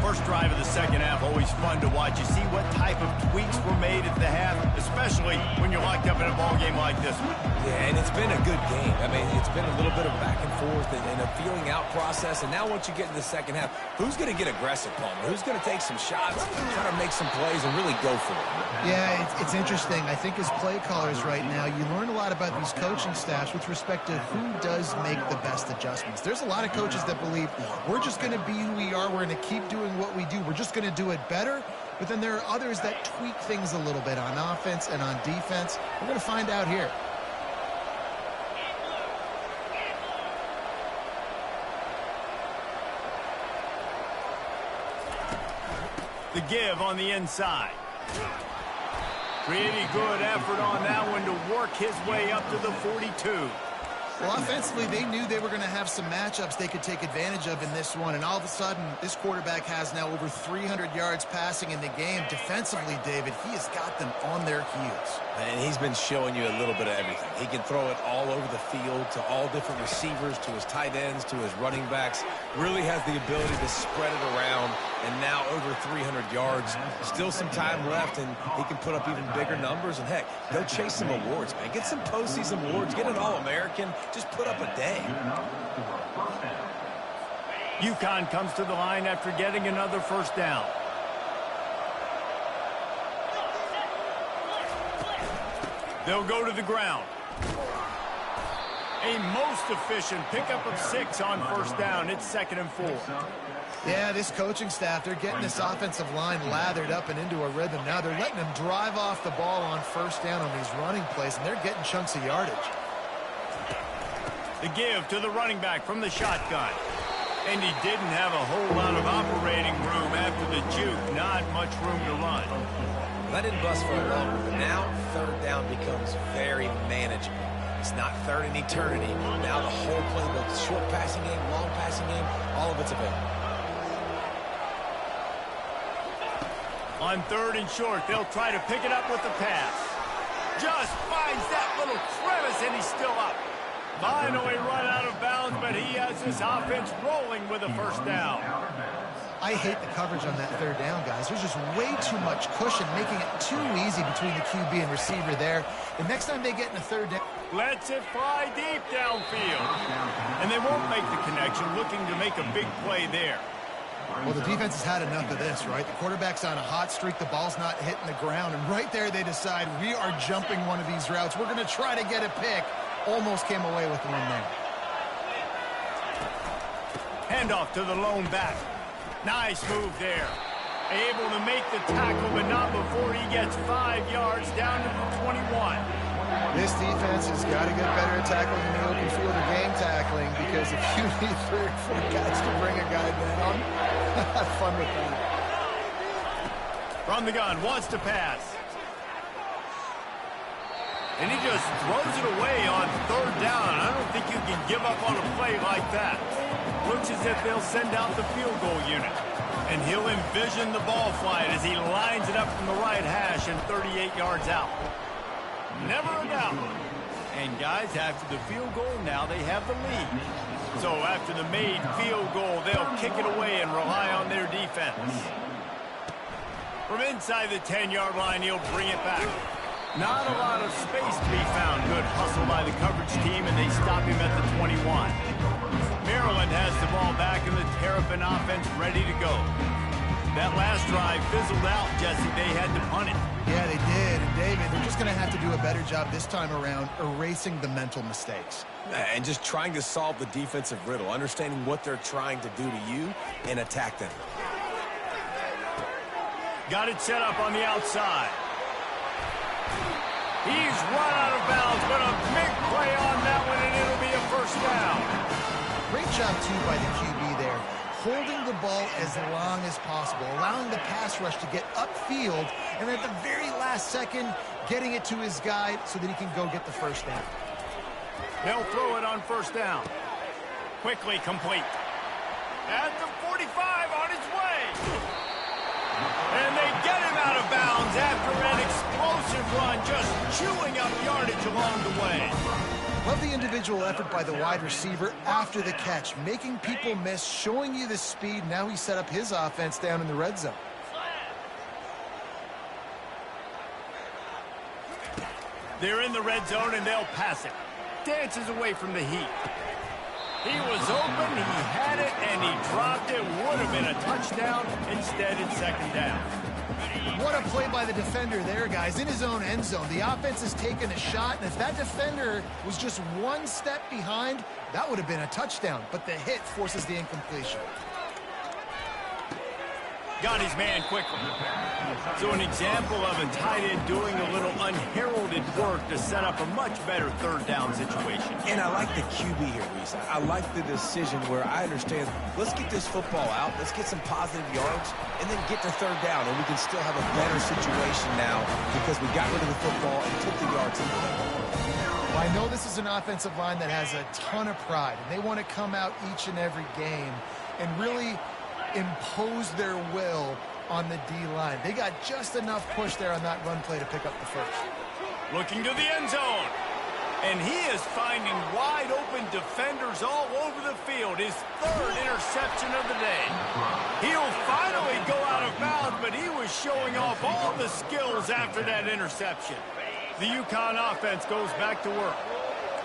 First drive of the second half, always fun to watch. You see what type of tweaks were made at the half, especially when you're locked up in a ball game like this one. Yeah, and it's been a good game. I mean, it's been a little bit of back and forth and a feeling out process. And now once you get in the second half, who's going to get aggressive, Palmer? Who's going to take some shots, try to make some plays, and really go for it? Yeah, it's interesting. I think as play callers right now, you learn a lot about these coaching staffs with respect to who does make the best adjustments. There's a lot of coaches that believe we're just going to be who we are. We're going to keep doing what we do. We're just going to do it better. But then there are others that tweak things a little bit on offense and on defense. We're going to find out here. The give on the inside. Pretty good effort on that one to work his way up to the 42. Well, offensively, they knew they were going to have some matchups they could take advantage of in this one, and all of a sudden, this quarterback has now over 300 yards passing in the game. Defensively, David, he has got them on their heels. And he's been showing you a little bit of everything. He can throw it all over the field to all different receivers, to his tight ends, to his running backs. Really has the ability to spread it around, and now over 300 yards. Still some time left, and he can put up even bigger numbers. And, heck, go chase some awards, man. Get some postseason awards. Get an All-American. Just put up a day. Ncaa comes to the line after getting another first down. They'll go to the ground. A most efficient pickup of 6 on first down. It's 2nd and 4. Yeah, this coaching staff, they're getting this offensive line lathered up and into a rhythm. Now they're letting them drive off the ball on first down on these running plays, and they're getting chunks of yardage. The give to the running back from the shotgun. And he didn't have a whole lot of operating room after the juke. Not much room to run. That didn't bust for a long one, but now third down becomes very manageable. It's not third in eternity. Now the whole playbook, short passing game, long passing game, all of it's available. On 3rd and short, they'll try to pick it up with the pass. Just finds that little crevice, and he's still up. Finally run out of bounds, but he has this offense rolling with a first down. I hate the coverage on that 3rd down, guys. There's just way too much cushion, making it too easy between the QB and receiver there. The next time they get in a 3rd down... Lets it fly deep downfield. And they won't make the connection, looking to make a big play there. Well, the defense has had enough of this, right? The quarterback's on a hot streak. The ball's not hitting the ground. And right there, they decide, we are jumping one of these routes. We're going to try to get a pick. Almost came away with one there. Handoff to the lone back. Nice move there. Able to make the tackle, but not before he gets 5 yards down to the 21. This defense has got to get better at tackling in the open field or game tackling, because if you need 3 or 4 guys to bring a guy down, have fun with that. From the gun, wants to pass. And he just throws it away on 3rd down. I don't think you can give up on a play like that. Looks as if they'll send out the field goal unit. And he'll envision the ball flight as he lines it up from the right hash and 38 yards out. Never a doubt. And guys, after the field goal, now they have the lead. So after the made field goal, they'll kick it away and rely on their defense. From inside the 10-yard line, he'll bring it back. Not a lot of space to be found. Good hustle by the coverage team, and they stop him at the 21. Maryland has the ball back, and the Terrapin offense ready to go. That last drive fizzled out, Jesse. They had to punt it. Yeah, they did. And David, they're just going to have to do a better job this time around erasing the mental mistakes. And just trying to solve the defensive riddle, understanding what they're trying to do to you and attack them. Got it set up on the outside. He's run out of bounds, but a big play on that one, and it'll be a first down. Great job, too, by the QB there, holding the ball as long as possible, allowing the pass rush to get upfield, and at the very last second, getting it to his guy so that he can go get the first down. They'll throw it on first down. Quickly complete. At the 45 on his way. And they get him out of bounds after an explosive run, just chewing up yardage along the way. Love the individual effort by the wide receiver after the catch, making people miss, showing you the speed. Now he set up his offense down in the red zone. They're in the red zone, and they'll pass it. Dances away from the heat. He was open, he had it, and he dropped it. Would have been a touchdown. Instead, it's 2nd down. What a play by the defender there, guys. In his own end zone. The offense has taken a shot, and if that defender was just 1 step behind, that would have been a touchdown. But the hit forces the incompletion. Got his man quickly. So an example of a tight end doing a little unheralded work to set up a much better third down situation. And I like the QB here, Reese. I like the decision where I understand, let's get this football out, let's get some positive yards, and then get to third down, and we can still have a better situation now because we got rid of the football and took the yards into the ball. Well, I know this is an offensive line that has a ton of pride, and they want to come out each and every game and really impose their will on the D-line. They got just enough push there on that run play to pick up the first. Looking to the end zone. And he is finding wide open defenders all over the field. His third interception of the day. He'll finally go out of bounds, but he was showing off all the skills after that interception. The Ncaa offense goes back to work.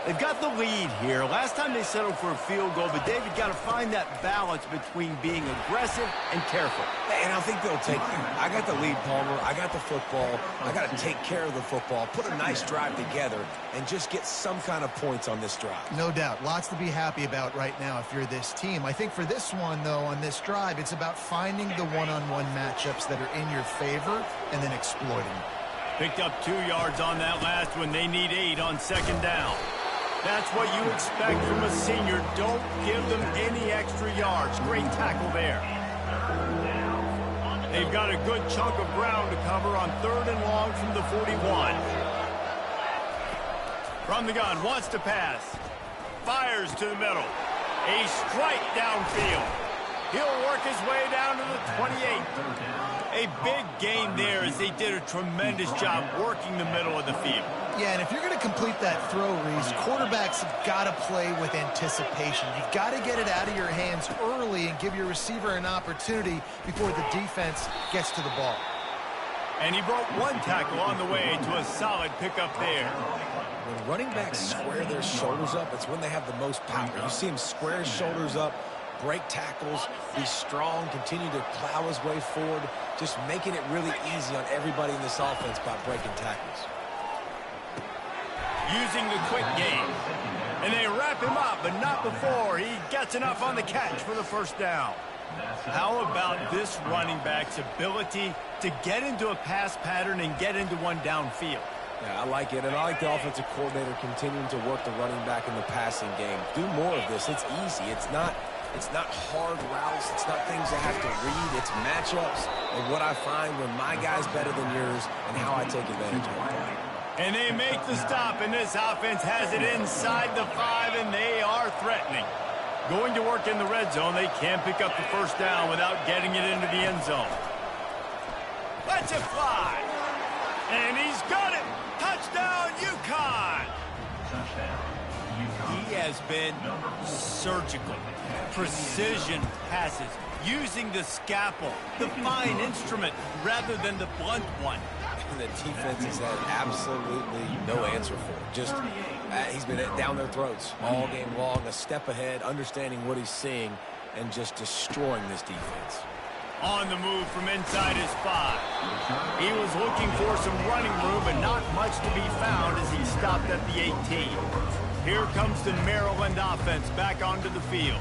They've got the lead here. Last time they settled for a field goal, but David got to find that balance between being aggressive and careful. And I think they'll take that. I got the lead, Palmer. I got the football. I got to take care of the football, put a nice drive together, and just get some kind of points on this drive. No doubt. Lots to be happy about right now if you're this team. I think for this one, though, on this drive, it's about finding the one-on-one matchups that are in your favor and then exploiting them. Picked up 2 yards on that last one. They need 8 on second down. That's what you expect from a senior. Don't give them any extra yards. Great tackle there. They've got a good chunk of ground to cover on 3rd and long from the 41. From the gun, wants to pass. Fires to the middle. A strike downfield. He'll work his way down to the 28. A big gain there as they did a tremendous job working the middle of the field. Yeah, and if you're going to complete that throw, Reese, quarterbacks have got to play with anticipation. You've got to get it out of your hands early and give your receiver an opportunity before the defense gets to the ball. And he broke 1 tackle on the way to a solid pickup there. When running backs square their shoulders up, it's when they have the most power. You see him square his shoulders up, break tackles, be strong, continue to plow his way forward, just making it really easy on everybody in this offense by breaking tackles. Using the quick game. And they wrap him up, but not before he gets enough on the catch for the first down. How about this running back's ability to get into a pass pattern and get into one downfield? Yeah, I like it, and I like the offensive coordinator continuing to work the running back in the passing game. Do more of this. It's easy. It's not hard routes. It's not things I have to read. It's matchups and what I find when my guy's better than yours and how I take advantage of it. And they make the stop, and this offense has it inside the 5, and they are threatening. Going to work in the red zone, they can't pick up the first down without getting it into the end zone. Let's it fly. And he's got it. Touchdown, Ncaa. He has been surgical. Precision passes, using the scalpel, the fine instrument, rather than the blunt one. And the defense has had absolutely no answer for it. Just, he's been down their throats all game long, a step ahead, understanding what he's seeing, and just destroying this defense. On the move from inside his 5. He was looking for some running room, but not much to be found as he stopped at the 18. Here comes the Maryland offense back onto the field.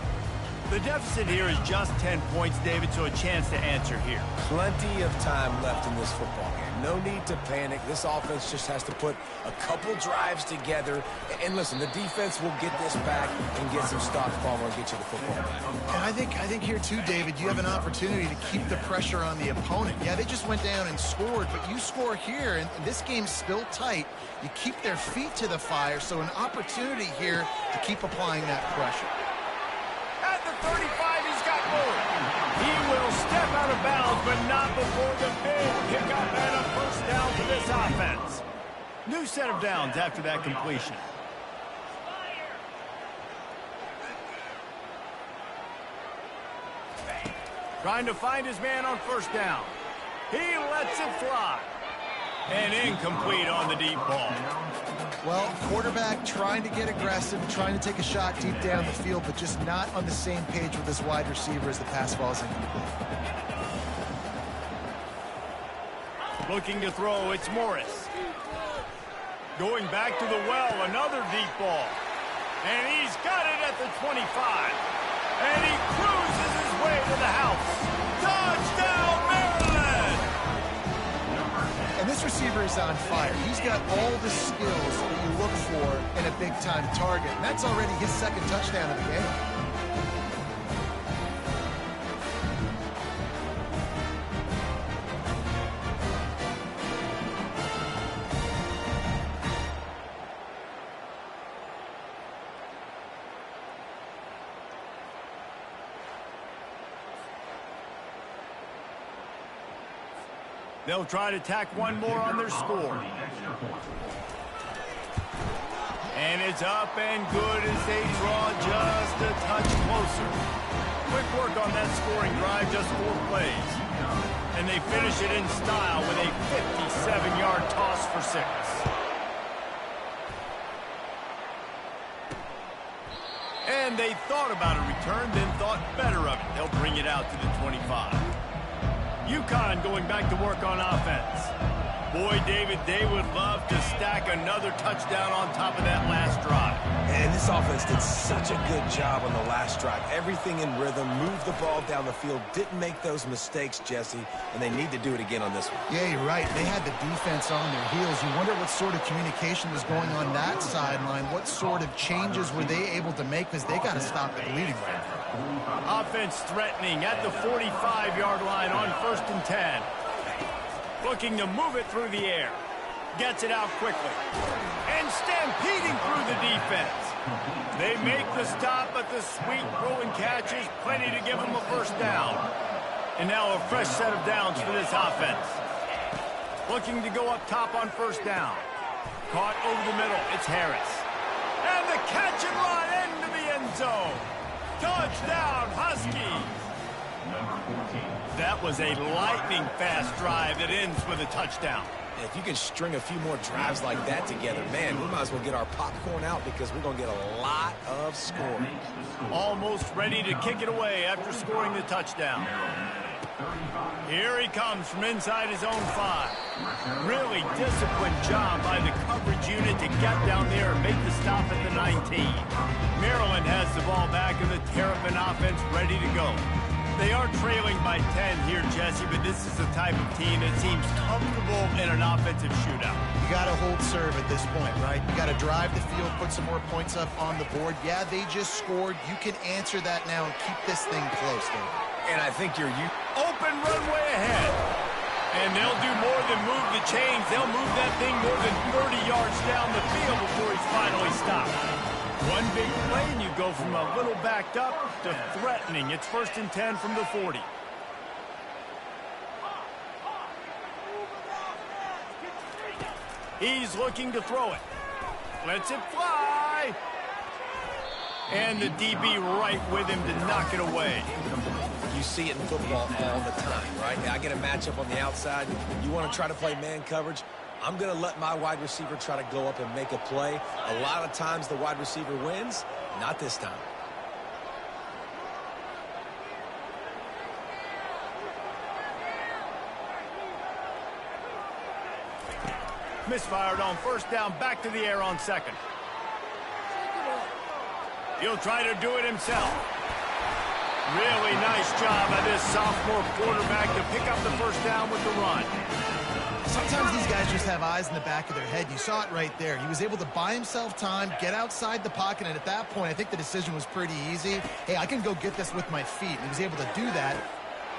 The deficit here is just 10 points, David, so a chance to answer here. Plenty of time left in this football game. No need to panic. This offense just has to put a couple drives together. And listen, the defense will get this back and get some stops, Palmer, and get you the football back. And I think here too, David, you have an opportunity to keep the pressure on the opponent. Yeah, they just went down and scored, but you score here, and this game's still tight. You keep their feet to the fire, so an opportunity here to keep applying that pressure. At the 35, he's got more. He will step out of bounds, but not before the big pickup and a first down for this offense. New set of downs after that completion. Trying to find his man on first down. He lets it fly. And incomplete on the deep ball. Well, quarterback trying to get aggressive, trying to take a shot deep down the field, but just not on the same page with his wide receiver as the pass falls incomplete. Looking to throw, it's Morris. Going back to the well, another deep ball. And he's got it at the 25. And he cruises his way to the house. Touchdown, receiver is on fire. He's got all the skills that you look for in a big-time target, and that's already his second touchdown of the game. They'll try to tack one more on their score. And it's up and good as they draw just a touch closer. Quick work on that scoring drive, just 4 plays. And they finish it in style with a 57-yard toss for 6. And they thought about a return, then thought better of it. They'll bring it out to the 25. Ncaa going back to work on offense. Boy, David, they would love to stack another touchdown on top of that last drive. And this offense did such a good job on the last drive. Everything in rhythm, moved the ball down the field, didn't make those mistakes, Jesse, and they need to do it again on this one. Yeah, you're right. They had the defense on their heels. You wonder what sort of communication was going on that sideline. What sort of changes were they able to make, because they got to stop the bleeding right now. Offense threatening at the 45-yard line on 1st and 10. Looking to move it through the air. Gets it out quickly. And stampeding through the defense. They make the stop, but the sweet throw and catch is plenty to give them a first down. And now a fresh set of downs for this offense. Looking to go up top on 1st down. Caught over the middle. It's Harris. And the catch and run into the end zone. Touchdown, Huskies! That was a lightning-fast drive that ends with a touchdown. If you can string a few more drives like that together, man, we might as well get our popcorn out, because we're going to get a lot of scoring. Almost ready to kick it away after scoring the touchdown. Here he comes from inside his own 5. Really disciplined job by the coverage unit to get down there and make the stop at the 19. Maryland has the ball back and the Terrapin offense ready to go. They are trailing by 10 here, Jesse, but this is the type of team that seems comfortable in an offensive shootout. You got to hold serve at this point, right? You got to drive the field, put some more points up on the board. Yeah, they just scored. You can answer that now and keep this thing close, David. And I think you're open runway ahead. And they'll do more than move the chains. They'll move that thing more than 30 yards down the field before he's finally stopped. One big play, and you go from a little backed up to threatening. It's 1st and 10 from the 40. He's looking to throw it. Lets it fly. And the DB right with him to knock it away. You see it in football all the time, right? I get a matchup on the outside. You want to try to play man coverage? I'm going to let my wide receiver try to go up and make a play. A lot of times the wide receiver wins. Not this time. Misfired on 1st down, back to the air on 2nd. He'll try to do it himself. Really nice job by this sophomore quarterback to pick up the 1st down with the run. Sometimes these guys just have eyes in the back of their head. You saw it right there. He was able to buy himself time, get outside the pocket, and at that point, I think the decision was pretty easy. Hey, I can go get this with my feet. And he was able to do that.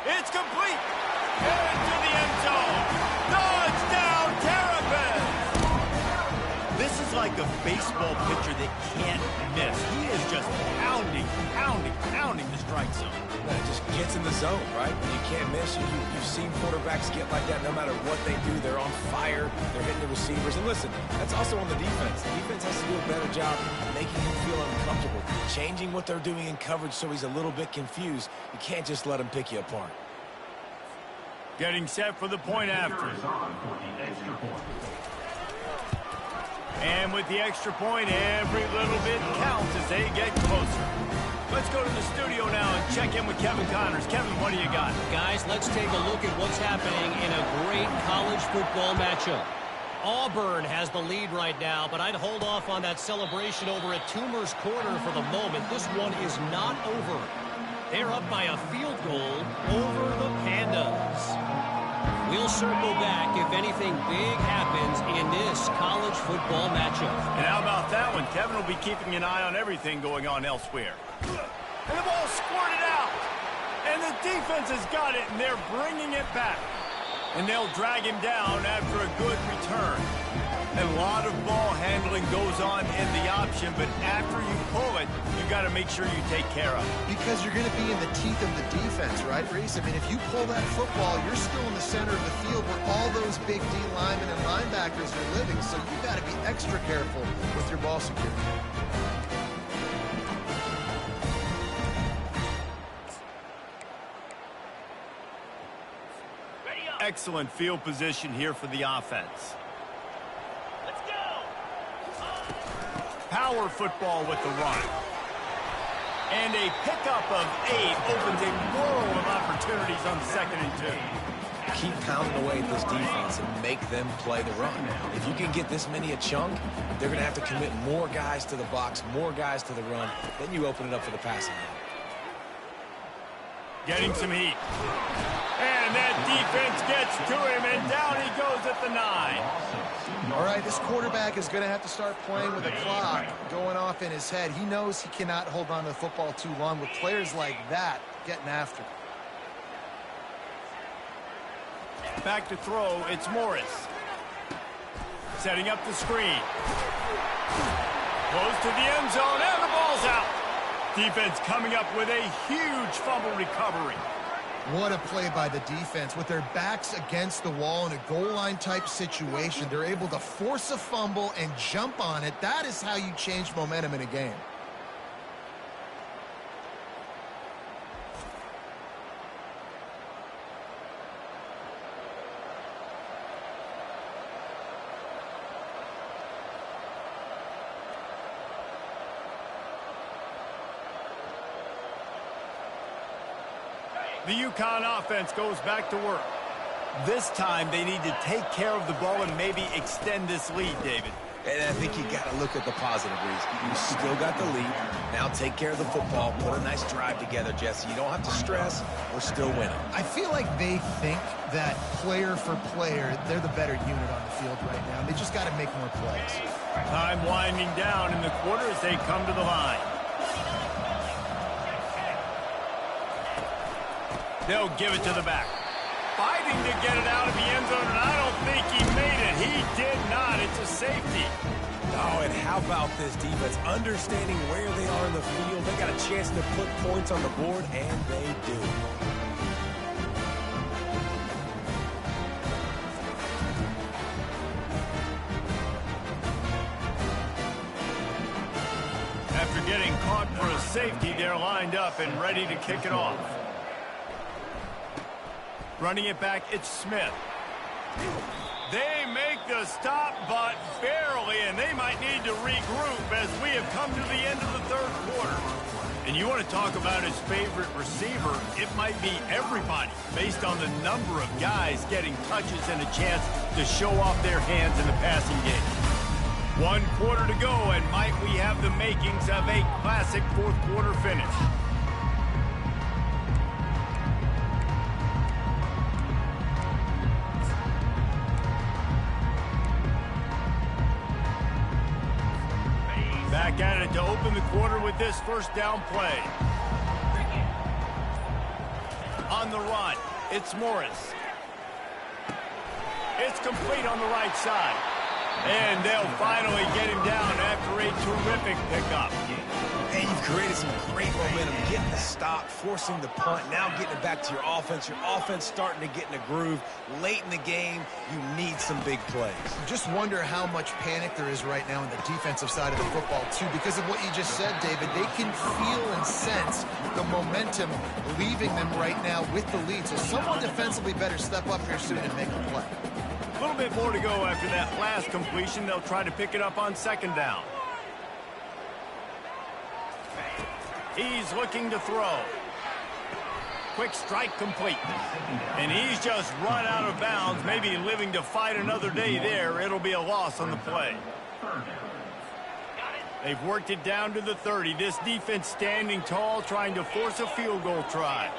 It's complete. Into the end zone. Touchdown, Terrapin! This is like a baseball pitcher that can't miss. He is just pounding the strike zone. It just gets in the zone, right? When you can't miss, you've seen quarterbacks get like that no matter what they do. They're on fire. They're hitting the receivers. And listen, that's also on the defense. The defense has to do a better job making him feel uncomfortable, changing what they're doing in coverage so he's a little bit confused. You can't just let him pick you apart. Getting set for the point after. And with the extra point, every little bit counts as they get closer. Let's go to the studio now and check in with Kevin Connors. Kevin, what do you got? Guys, let's take a look at what's happening in a great college football matchup. Auburn has the lead right now, but I'd hold off on that celebration over at Toomer's Corner for the moment. This one is not over. They're up by a field goal over the Pandas. We'll circle back if anything big happens in this college football matchup. And how about that one? Kevin will be keeping an eye on everything going on elsewhere. And the ball squirted out. And the defense has got it, and they're bringing it back. And they'll drag him down after a good return. A lot of ball handling goes on in the option, but after you pull it, you got to make sure you take care of it. Because you're going to be in the teeth of the defense, right, Reese? I mean, if you pull that football, you're still in the center of the field where all those big D linemen and linebackers are living, so you got to be extra careful with your ball security. Excellent field position here for the offense. Power football with the run. And a pickup of 8 opens a world of opportunities on 2nd and 2. Keep pounding away at this defense and make them play the run. If you can get this many a chunk, they're going to have to commit more guys to the box, more guys to the run. Then you open it up for the passing game. Getting some heat. And that defense gets to him, and down he goes at the 9. All right, this quarterback is going to have to start playing with a clock going off in his head. He knows he cannot hold on to the football too long with players like that getting after him. Back to throw, it's Morris. Setting up the screen. Close to the end zone, and the ball's out. Defense coming up with a huge fumble recovery. What a play by the defense. With their backs against the wall in a goal line type situation, they're able to force a fumble and jump on it. That is how you change momentum in a game. The Ncaa offense goes back to work. This time they need to take care of the ball and maybe extend this lead, David. And I think you got to look at the positive, Reese. You still got the lead. Now take care of the football. Put a nice drive together, Jesse. You don't have to stress. We're still winning. I feel like they think that player for player, they're the better unit on the field right now. They just got to make more plays. Time winding down in the quarter as they come to the line. They'll give it to the back. Fighting to get it out of the end zone, and I don't think he made it. He did not. It's a safety. Oh, and how about this defense? Understanding where they are in the field. They got a chance to put points on the board, and they do. After getting caught for a safety, they're lined up and ready to kick it off. Running it back, it's Smith. They make the stop, but barely, and they might need to regroup as we have come to the end of the 3rd quarter. And you want to talk about his favorite receiver, it might be everybody, based on the number of guys getting touches and a chance to show off their hands in the passing game. 1 quarter to go, and might we have the makings of a classic 4th quarter finish. Back at it to open the quarter with this 1st down play. On the run, it's Morris. It's complete on the right side. And they'll finally get him down after a terrific pickup. Hey, you've created some great momentum. Getting the stop, forcing the punt, now getting it back to your offense. Your offense starting to get in a groove. Late in the game, you need some big plays. Just wonder how much panic there is right now on the defensive side of the football, too. Because of what you just said, David, they can feel and sense the momentum leaving them right now with the lead. So someone defensively better step up here soon and make a play. A little bit more to go after that last completion. They'll try to pick it up on 2nd down. He's looking to throw. Quick strike complete. And he's just run out of bounds, maybe living to fight another day there. It'll be a loss on the play. They've worked it down to the 30. This defense standing tall, trying to force a field goal try.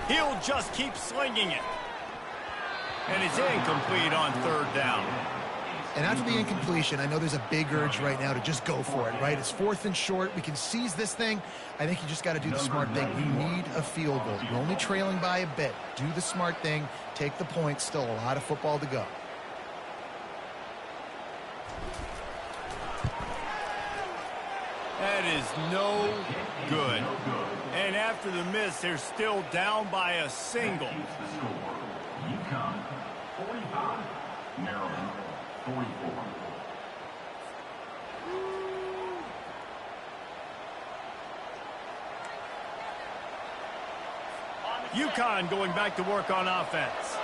He'll just keep slinging it. And it's incomplete on third down. And after the incompletion, I know there's a big urge right now to just go for it, right? It's 4th and short. We can seize this thing. I think you just got to do the smart thing. You need a field goal. You're only trailing by a bit. Do the smart thing. Take the point. Still a lot of football to go. That is no good. And after the miss, they're still down by a single. Ncaa, 45. Maryland, 44. UConn going back to work on offense.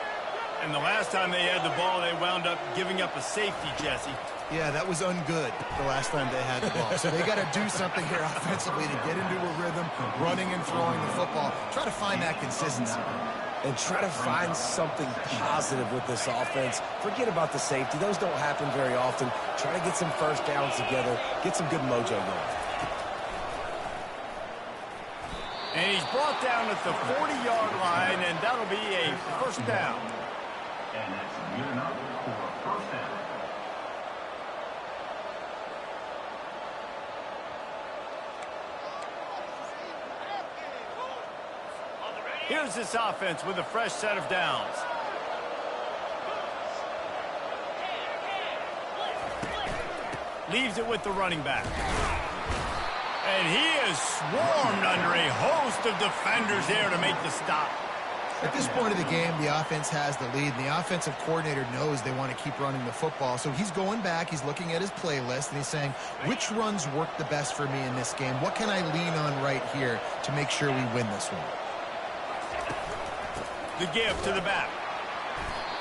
And the last time they had the ball, they wound up giving up a safety, Jesse. Yeah, that was ungood the last time they had the ball. So they got to do something here offensively to get into a rhythm, running and throwing the football. Try to find that consistency. And try to find something positive with this offense. Forget about the safety. Those don't happen very often. Try to get some first downs together. Get some good mojo going. And he's brought down at the 40-yard line, and that'll be a first down. And that's good enough for a first down. Here's this offense with a fresh set of downs. Leaves it with the running back. And he is swarmed under a host of defenders there to make the stop. At this point of the game, the offense has the lead, and the offensive coordinator knows they want to keep running the football. So he's going back, he's looking at his playlist, and he's saying, which runs work the best for me in this game? What can I lean on right here to make sure we win this one? The give to the back.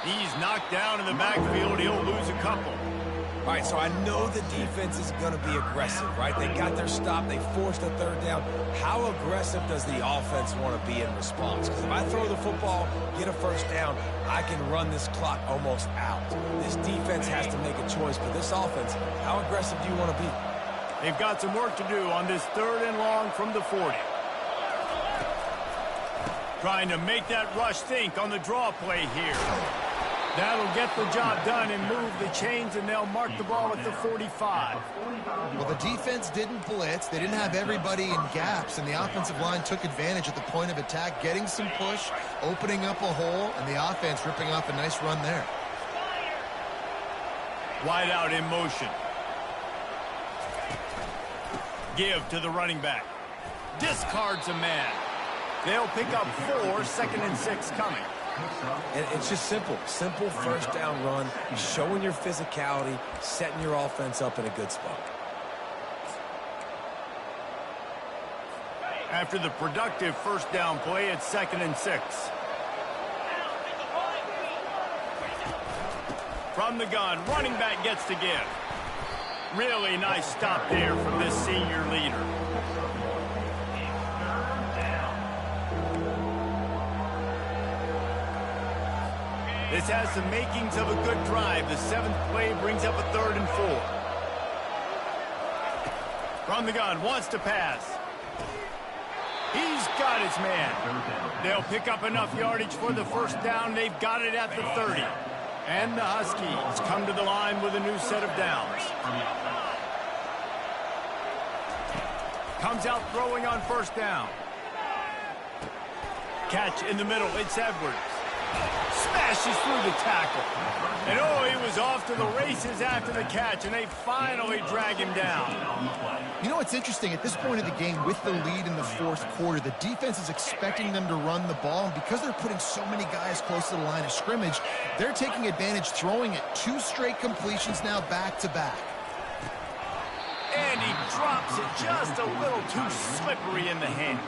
He's knocked down in the backfield. He'll lose a couple. All right, so I know the defense is going to be aggressive, right? They got their stop. They forced a third down. How aggressive does the offense want to be in response? Because if I throw the football, get a first down, I can run this clock almost out. This defense has to make a choice. For this offense, how aggressive do you want to be? They've got some work to do on this 3rd and long from the 40. Trying to make that rush think on the draw play here. That'll get the job done and move the chains, and they'll mark the ball at the 45. Well, the defense didn't blitz. They didn't have everybody in gaps, and the offensive line took advantage at the point of attack, getting some push, opening up a hole, and the offense ripping off a nice run there. Wide out in motion. Give to the running back. Discards a man. They'll pick up 4, 2nd and 6 coming. And it's just simple first down run, showing your physicality, setting your offense up in a good spot. After the productive first down play, it's 2nd and 6. From the gun, running back gets to give. Really nice stop there from this senior leader. This has the makings of a good drive. The 7th play brings up a 3rd and 4. From the gun, wants to pass. He's got his man. They'll pick up enough yardage for the first down. They've got it at the 30. And the Huskies come to the line with a new set of downs. Comes out throwing on first down. Catch in the middle. It's Edwards. Smashes through the tackle. And oh, he was off to the races after the catch, and they finally drag him down. You know what's interesting? At this point of the game, with the lead in the 4th quarter, the defense is expecting them to run the ball, and because they're putting so many guys close to the line of scrimmage, they're taking advantage, throwing it 2 straight completions now back-to-back. And he drops it just a little too slippery in the hands.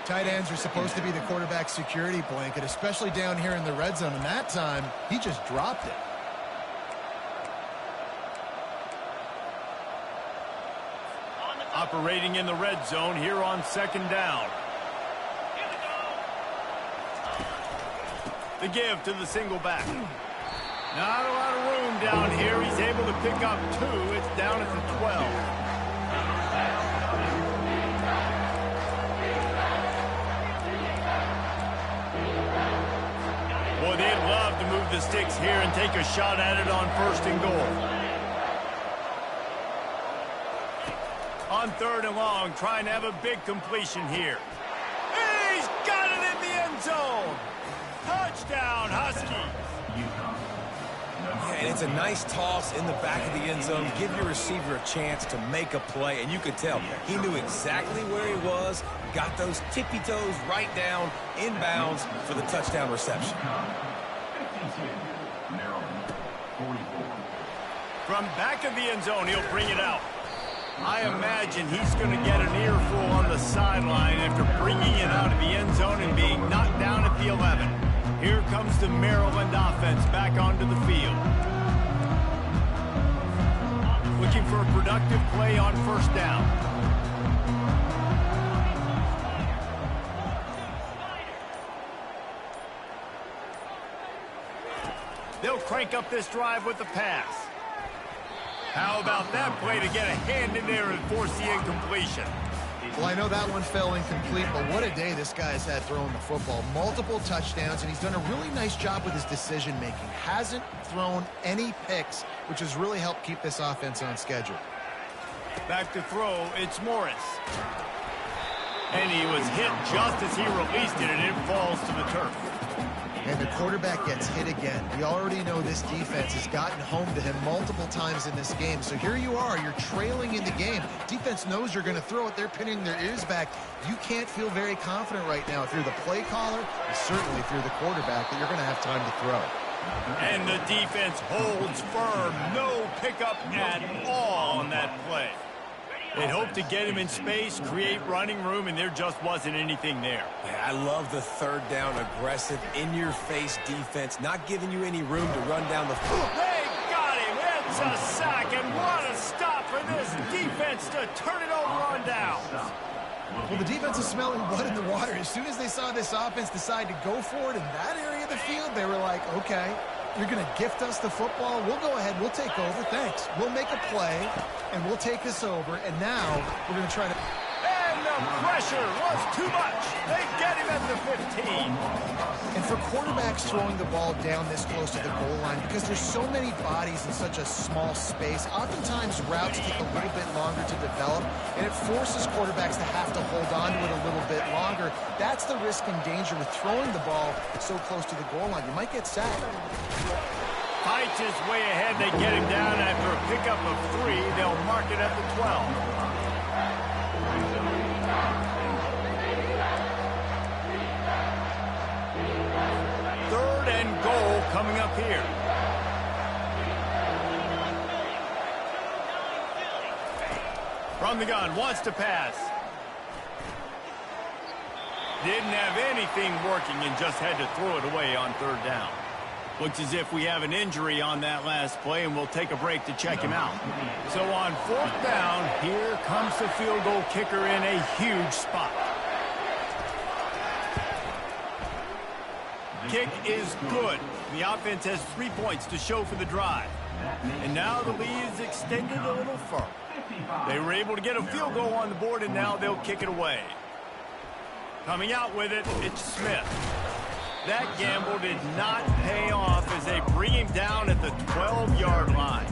Tight ends are supposed to be the quarterback's security blanket, especially down here in the red zone, and that time, he just dropped it. Operating in the red zone here on 2nd down. The give to the single back. Not a lot of room down here. He's able to pick up 2. It's down at the 12. to move the sticks here and take a shot at it on 1st and goal. On 3rd and long, trying to have a big completion here. He's got it in the end zone. Touchdown, Huskies. Yeah, and it's a nice toss in the back of the end zone. Give your receiver a chance to make a play, and you could tell he knew exactly where he was, got those tippy toes right down, inbounds for the touchdown reception. From back of the end zone, he'll bring it out. I imagine he's going to get an earful on the sideline after bringing it out of the end zone and being knocked down at the 11. Here comes the Maryland offense back onto the field. Looking for a productive play on 1st down. They'll crank up this drive with the pass. How about that play to get a hand in there and force the incompletion? Well, I know that one fell incomplete, but what a day this guy's had throwing the football. Multiple touchdowns, and he's done a really nice job with his decision-making. Hasn't thrown any picks, which has really helped keep this offense on schedule. Back to throw, it's Morris. And he was hit just as he released it, and it falls to the turf. And the quarterback gets hit again. We already know this defense has gotten home to him multiple times in this game. So here you are, you're trailing in the game. Defense knows you're going to throw it. They're pinning their ears back. You can't feel very confident right now if you're the play caller, and certainly if you're the quarterback, that you're going to have time to throw. And the defense holds firm. No pickup at all on that play. They'd hoped to get him in space, create running room, and there just wasn't anything there. I love the 3rd down aggressive, in-your-face defense, not giving you any room to run down the field. They got him. It's a sack, and what a stop for this defense to turn it over on down. Well, the defense is smelling blood in the water. As soon as they saw this offense decide to go for it in that area of the field, they were like, okay, you're going to gift us the football. We'll go ahead. We'll take over. Thanks. We'll make a play, and we'll take this over. And now we're going to try to... And the pressure was too much. They get him at the 15. And for quarterbacks throwing the ball down this close to the goal line, because there's so many bodies in such a small space, oftentimes routes take a little bit longer to develop, and it forces quarterbacks to have to hold on to it a little bit longer. That's the risk and danger with throwing the ball so close to the goal line. You might get sacked. Fights his way ahead. They get him down after a pickup of 3. They'll mark it at the 12. Goal coming up here. From the gun, wants to pass. Didn't have anything working and just had to throw it away on 3rd down. Looks as if we have an injury on that last play, and we'll take a break to check him out. So on 4th down, here comes the field goal kicker in a huge spot. Kick is good. The offense has 3 points to show for the drive. And now the lead is extended a little further. They were able to get a field goal on the board, and now they'll kick it away. Coming out with it, it's Smith. That gamble did not pay off as they bring him down at the 12-yard line.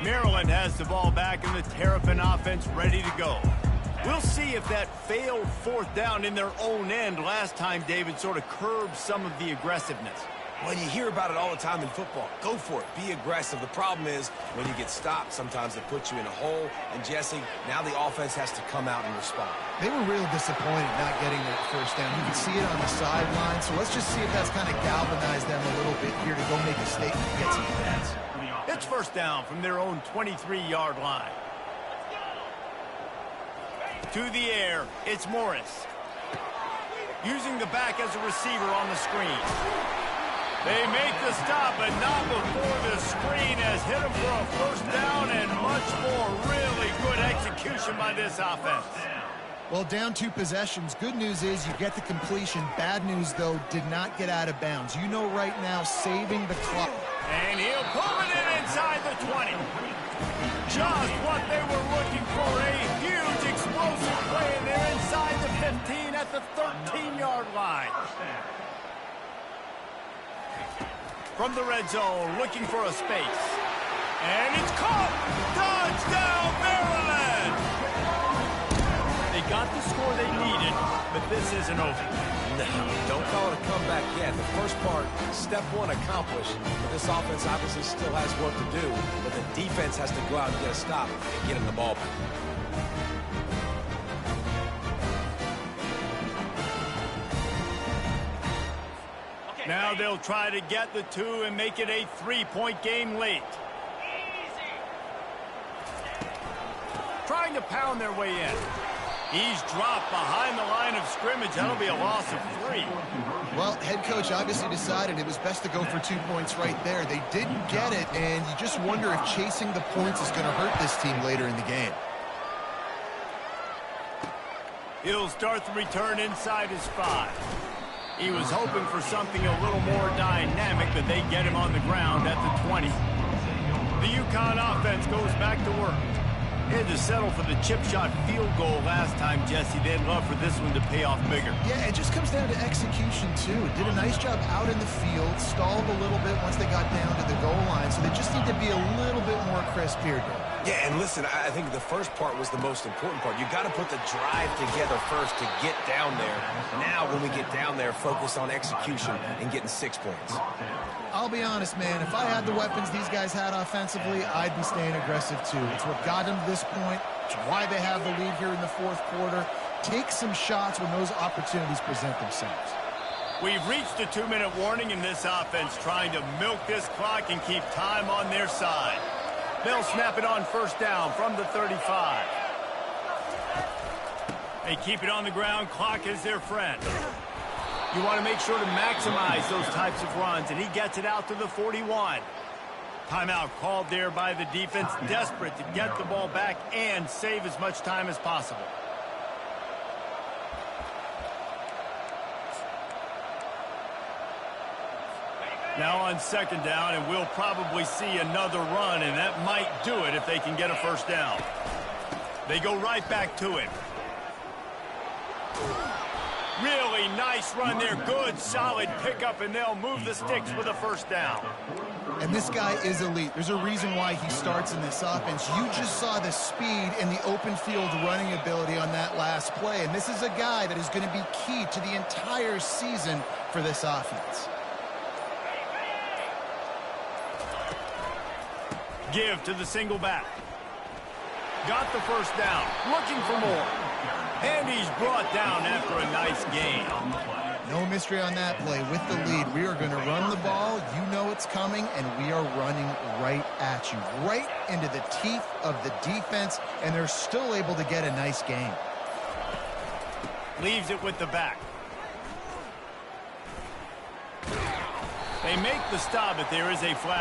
Maryland has the ball back and the Terrapin offense ready to go. We'll see if that failed 4th down in their own end last time, David, sort of curbed some of the aggressiveness. Well, you hear about it all the time in football. Go for it. Be aggressive. The problem is when you get stopped, sometimes it puts you in a hole. And, Jesse, now the offense has to come out and respond. They were real disappointed not getting that 1st down. You can see it on the sideline. So let's just see if that's kind of galvanized them a little bit here to go make a statement and get some points. It's 1st down from their own 23-yard line. To the air, it's Morris. Using the back as a receiver on the screen. They make the stop, but not before the screen has hit them for a 1st down and much more. Really good execution by this offense. Well, down 2 possessions. Good news is you get the completion. Bad news, though, did not get out of bounds. You know right now, saving the clock. And he'll pull it in inside the 20. Just what they were looking for, a huge explosive play, and they're inside at the 13-yard line. From the red zone, looking for a space. And it's caught! Touchdown, Maryland! They got the score they needed, but this isn't over. No, don't call it a comeback yet. The first part, step one accomplished. This offense obviously still has work to do, but the defense has to go out and get a stop and get him the ball back. Now they'll try to get the 2 and make it a 3-point game late. Trying to pound their way in. He's dropped behind the line of scrimmage. That'll be a loss of 3. Well, head coach obviously decided it was best to go for 2 points right there. They didn't get it, and you just wonder if chasing the points is going to hurt this team later in the game. He'll start the return inside his 5. He was hoping for something a little more dynamic, but they get him on the ground at the 20. The UConn offense goes back to work. They had to settle for the chip shot field goal last time, Jesse. They'd love for this one to pay off bigger. Yeah, it just comes down to execution, too. It did a nice job out in the field, stalled a little bit once they got down to the goal line, so they just need to be a little bit more crisp here, Bill. Yeah, and listen, I think the first part was the most important part. You got to put the drive together first to get down there. Now, when we get down there, focus on execution and getting 6 points. I'll be honest, man. If I had the weapons these guys had offensively, I'd be staying aggressive, too. It's what got them to this point. It's why they have the lead here in the fourth quarter. Take some shots when those opportunities present themselves. We've reached the 2-minute warning in this offense, trying to milk this clock and keep time on their side. They'll snap it on first down from the 35. They keep it on the ground. Clock is their friend. You want to make sure to maximize those types of runs, and he gets it out to the 41. Timeout called there by the defense, desperate to get the ball back and save as much time as possible. Now on second down, and we'll probably see another run, and that might do it if they can get a first down. They go right back to him. Really nice run there. Good, solid pickup, and they'll move the sticks with a first down. And this guy is elite. There's a reason why he starts in this offense. You just saw the speed and the open field running ability on that last play, and this is a guy that is going to be key to the entire season for this offense. Give to the single back. Got the first down. Looking for more. And he's brought down after a nice gain. No mystery on that play. With the lead, we are going to run the ball. You know it's coming, and we are running right at you. Right into the teeth of the defense, and they're still able to get a nice gain. Leaves it with the back. They make the stop, but there is a flag.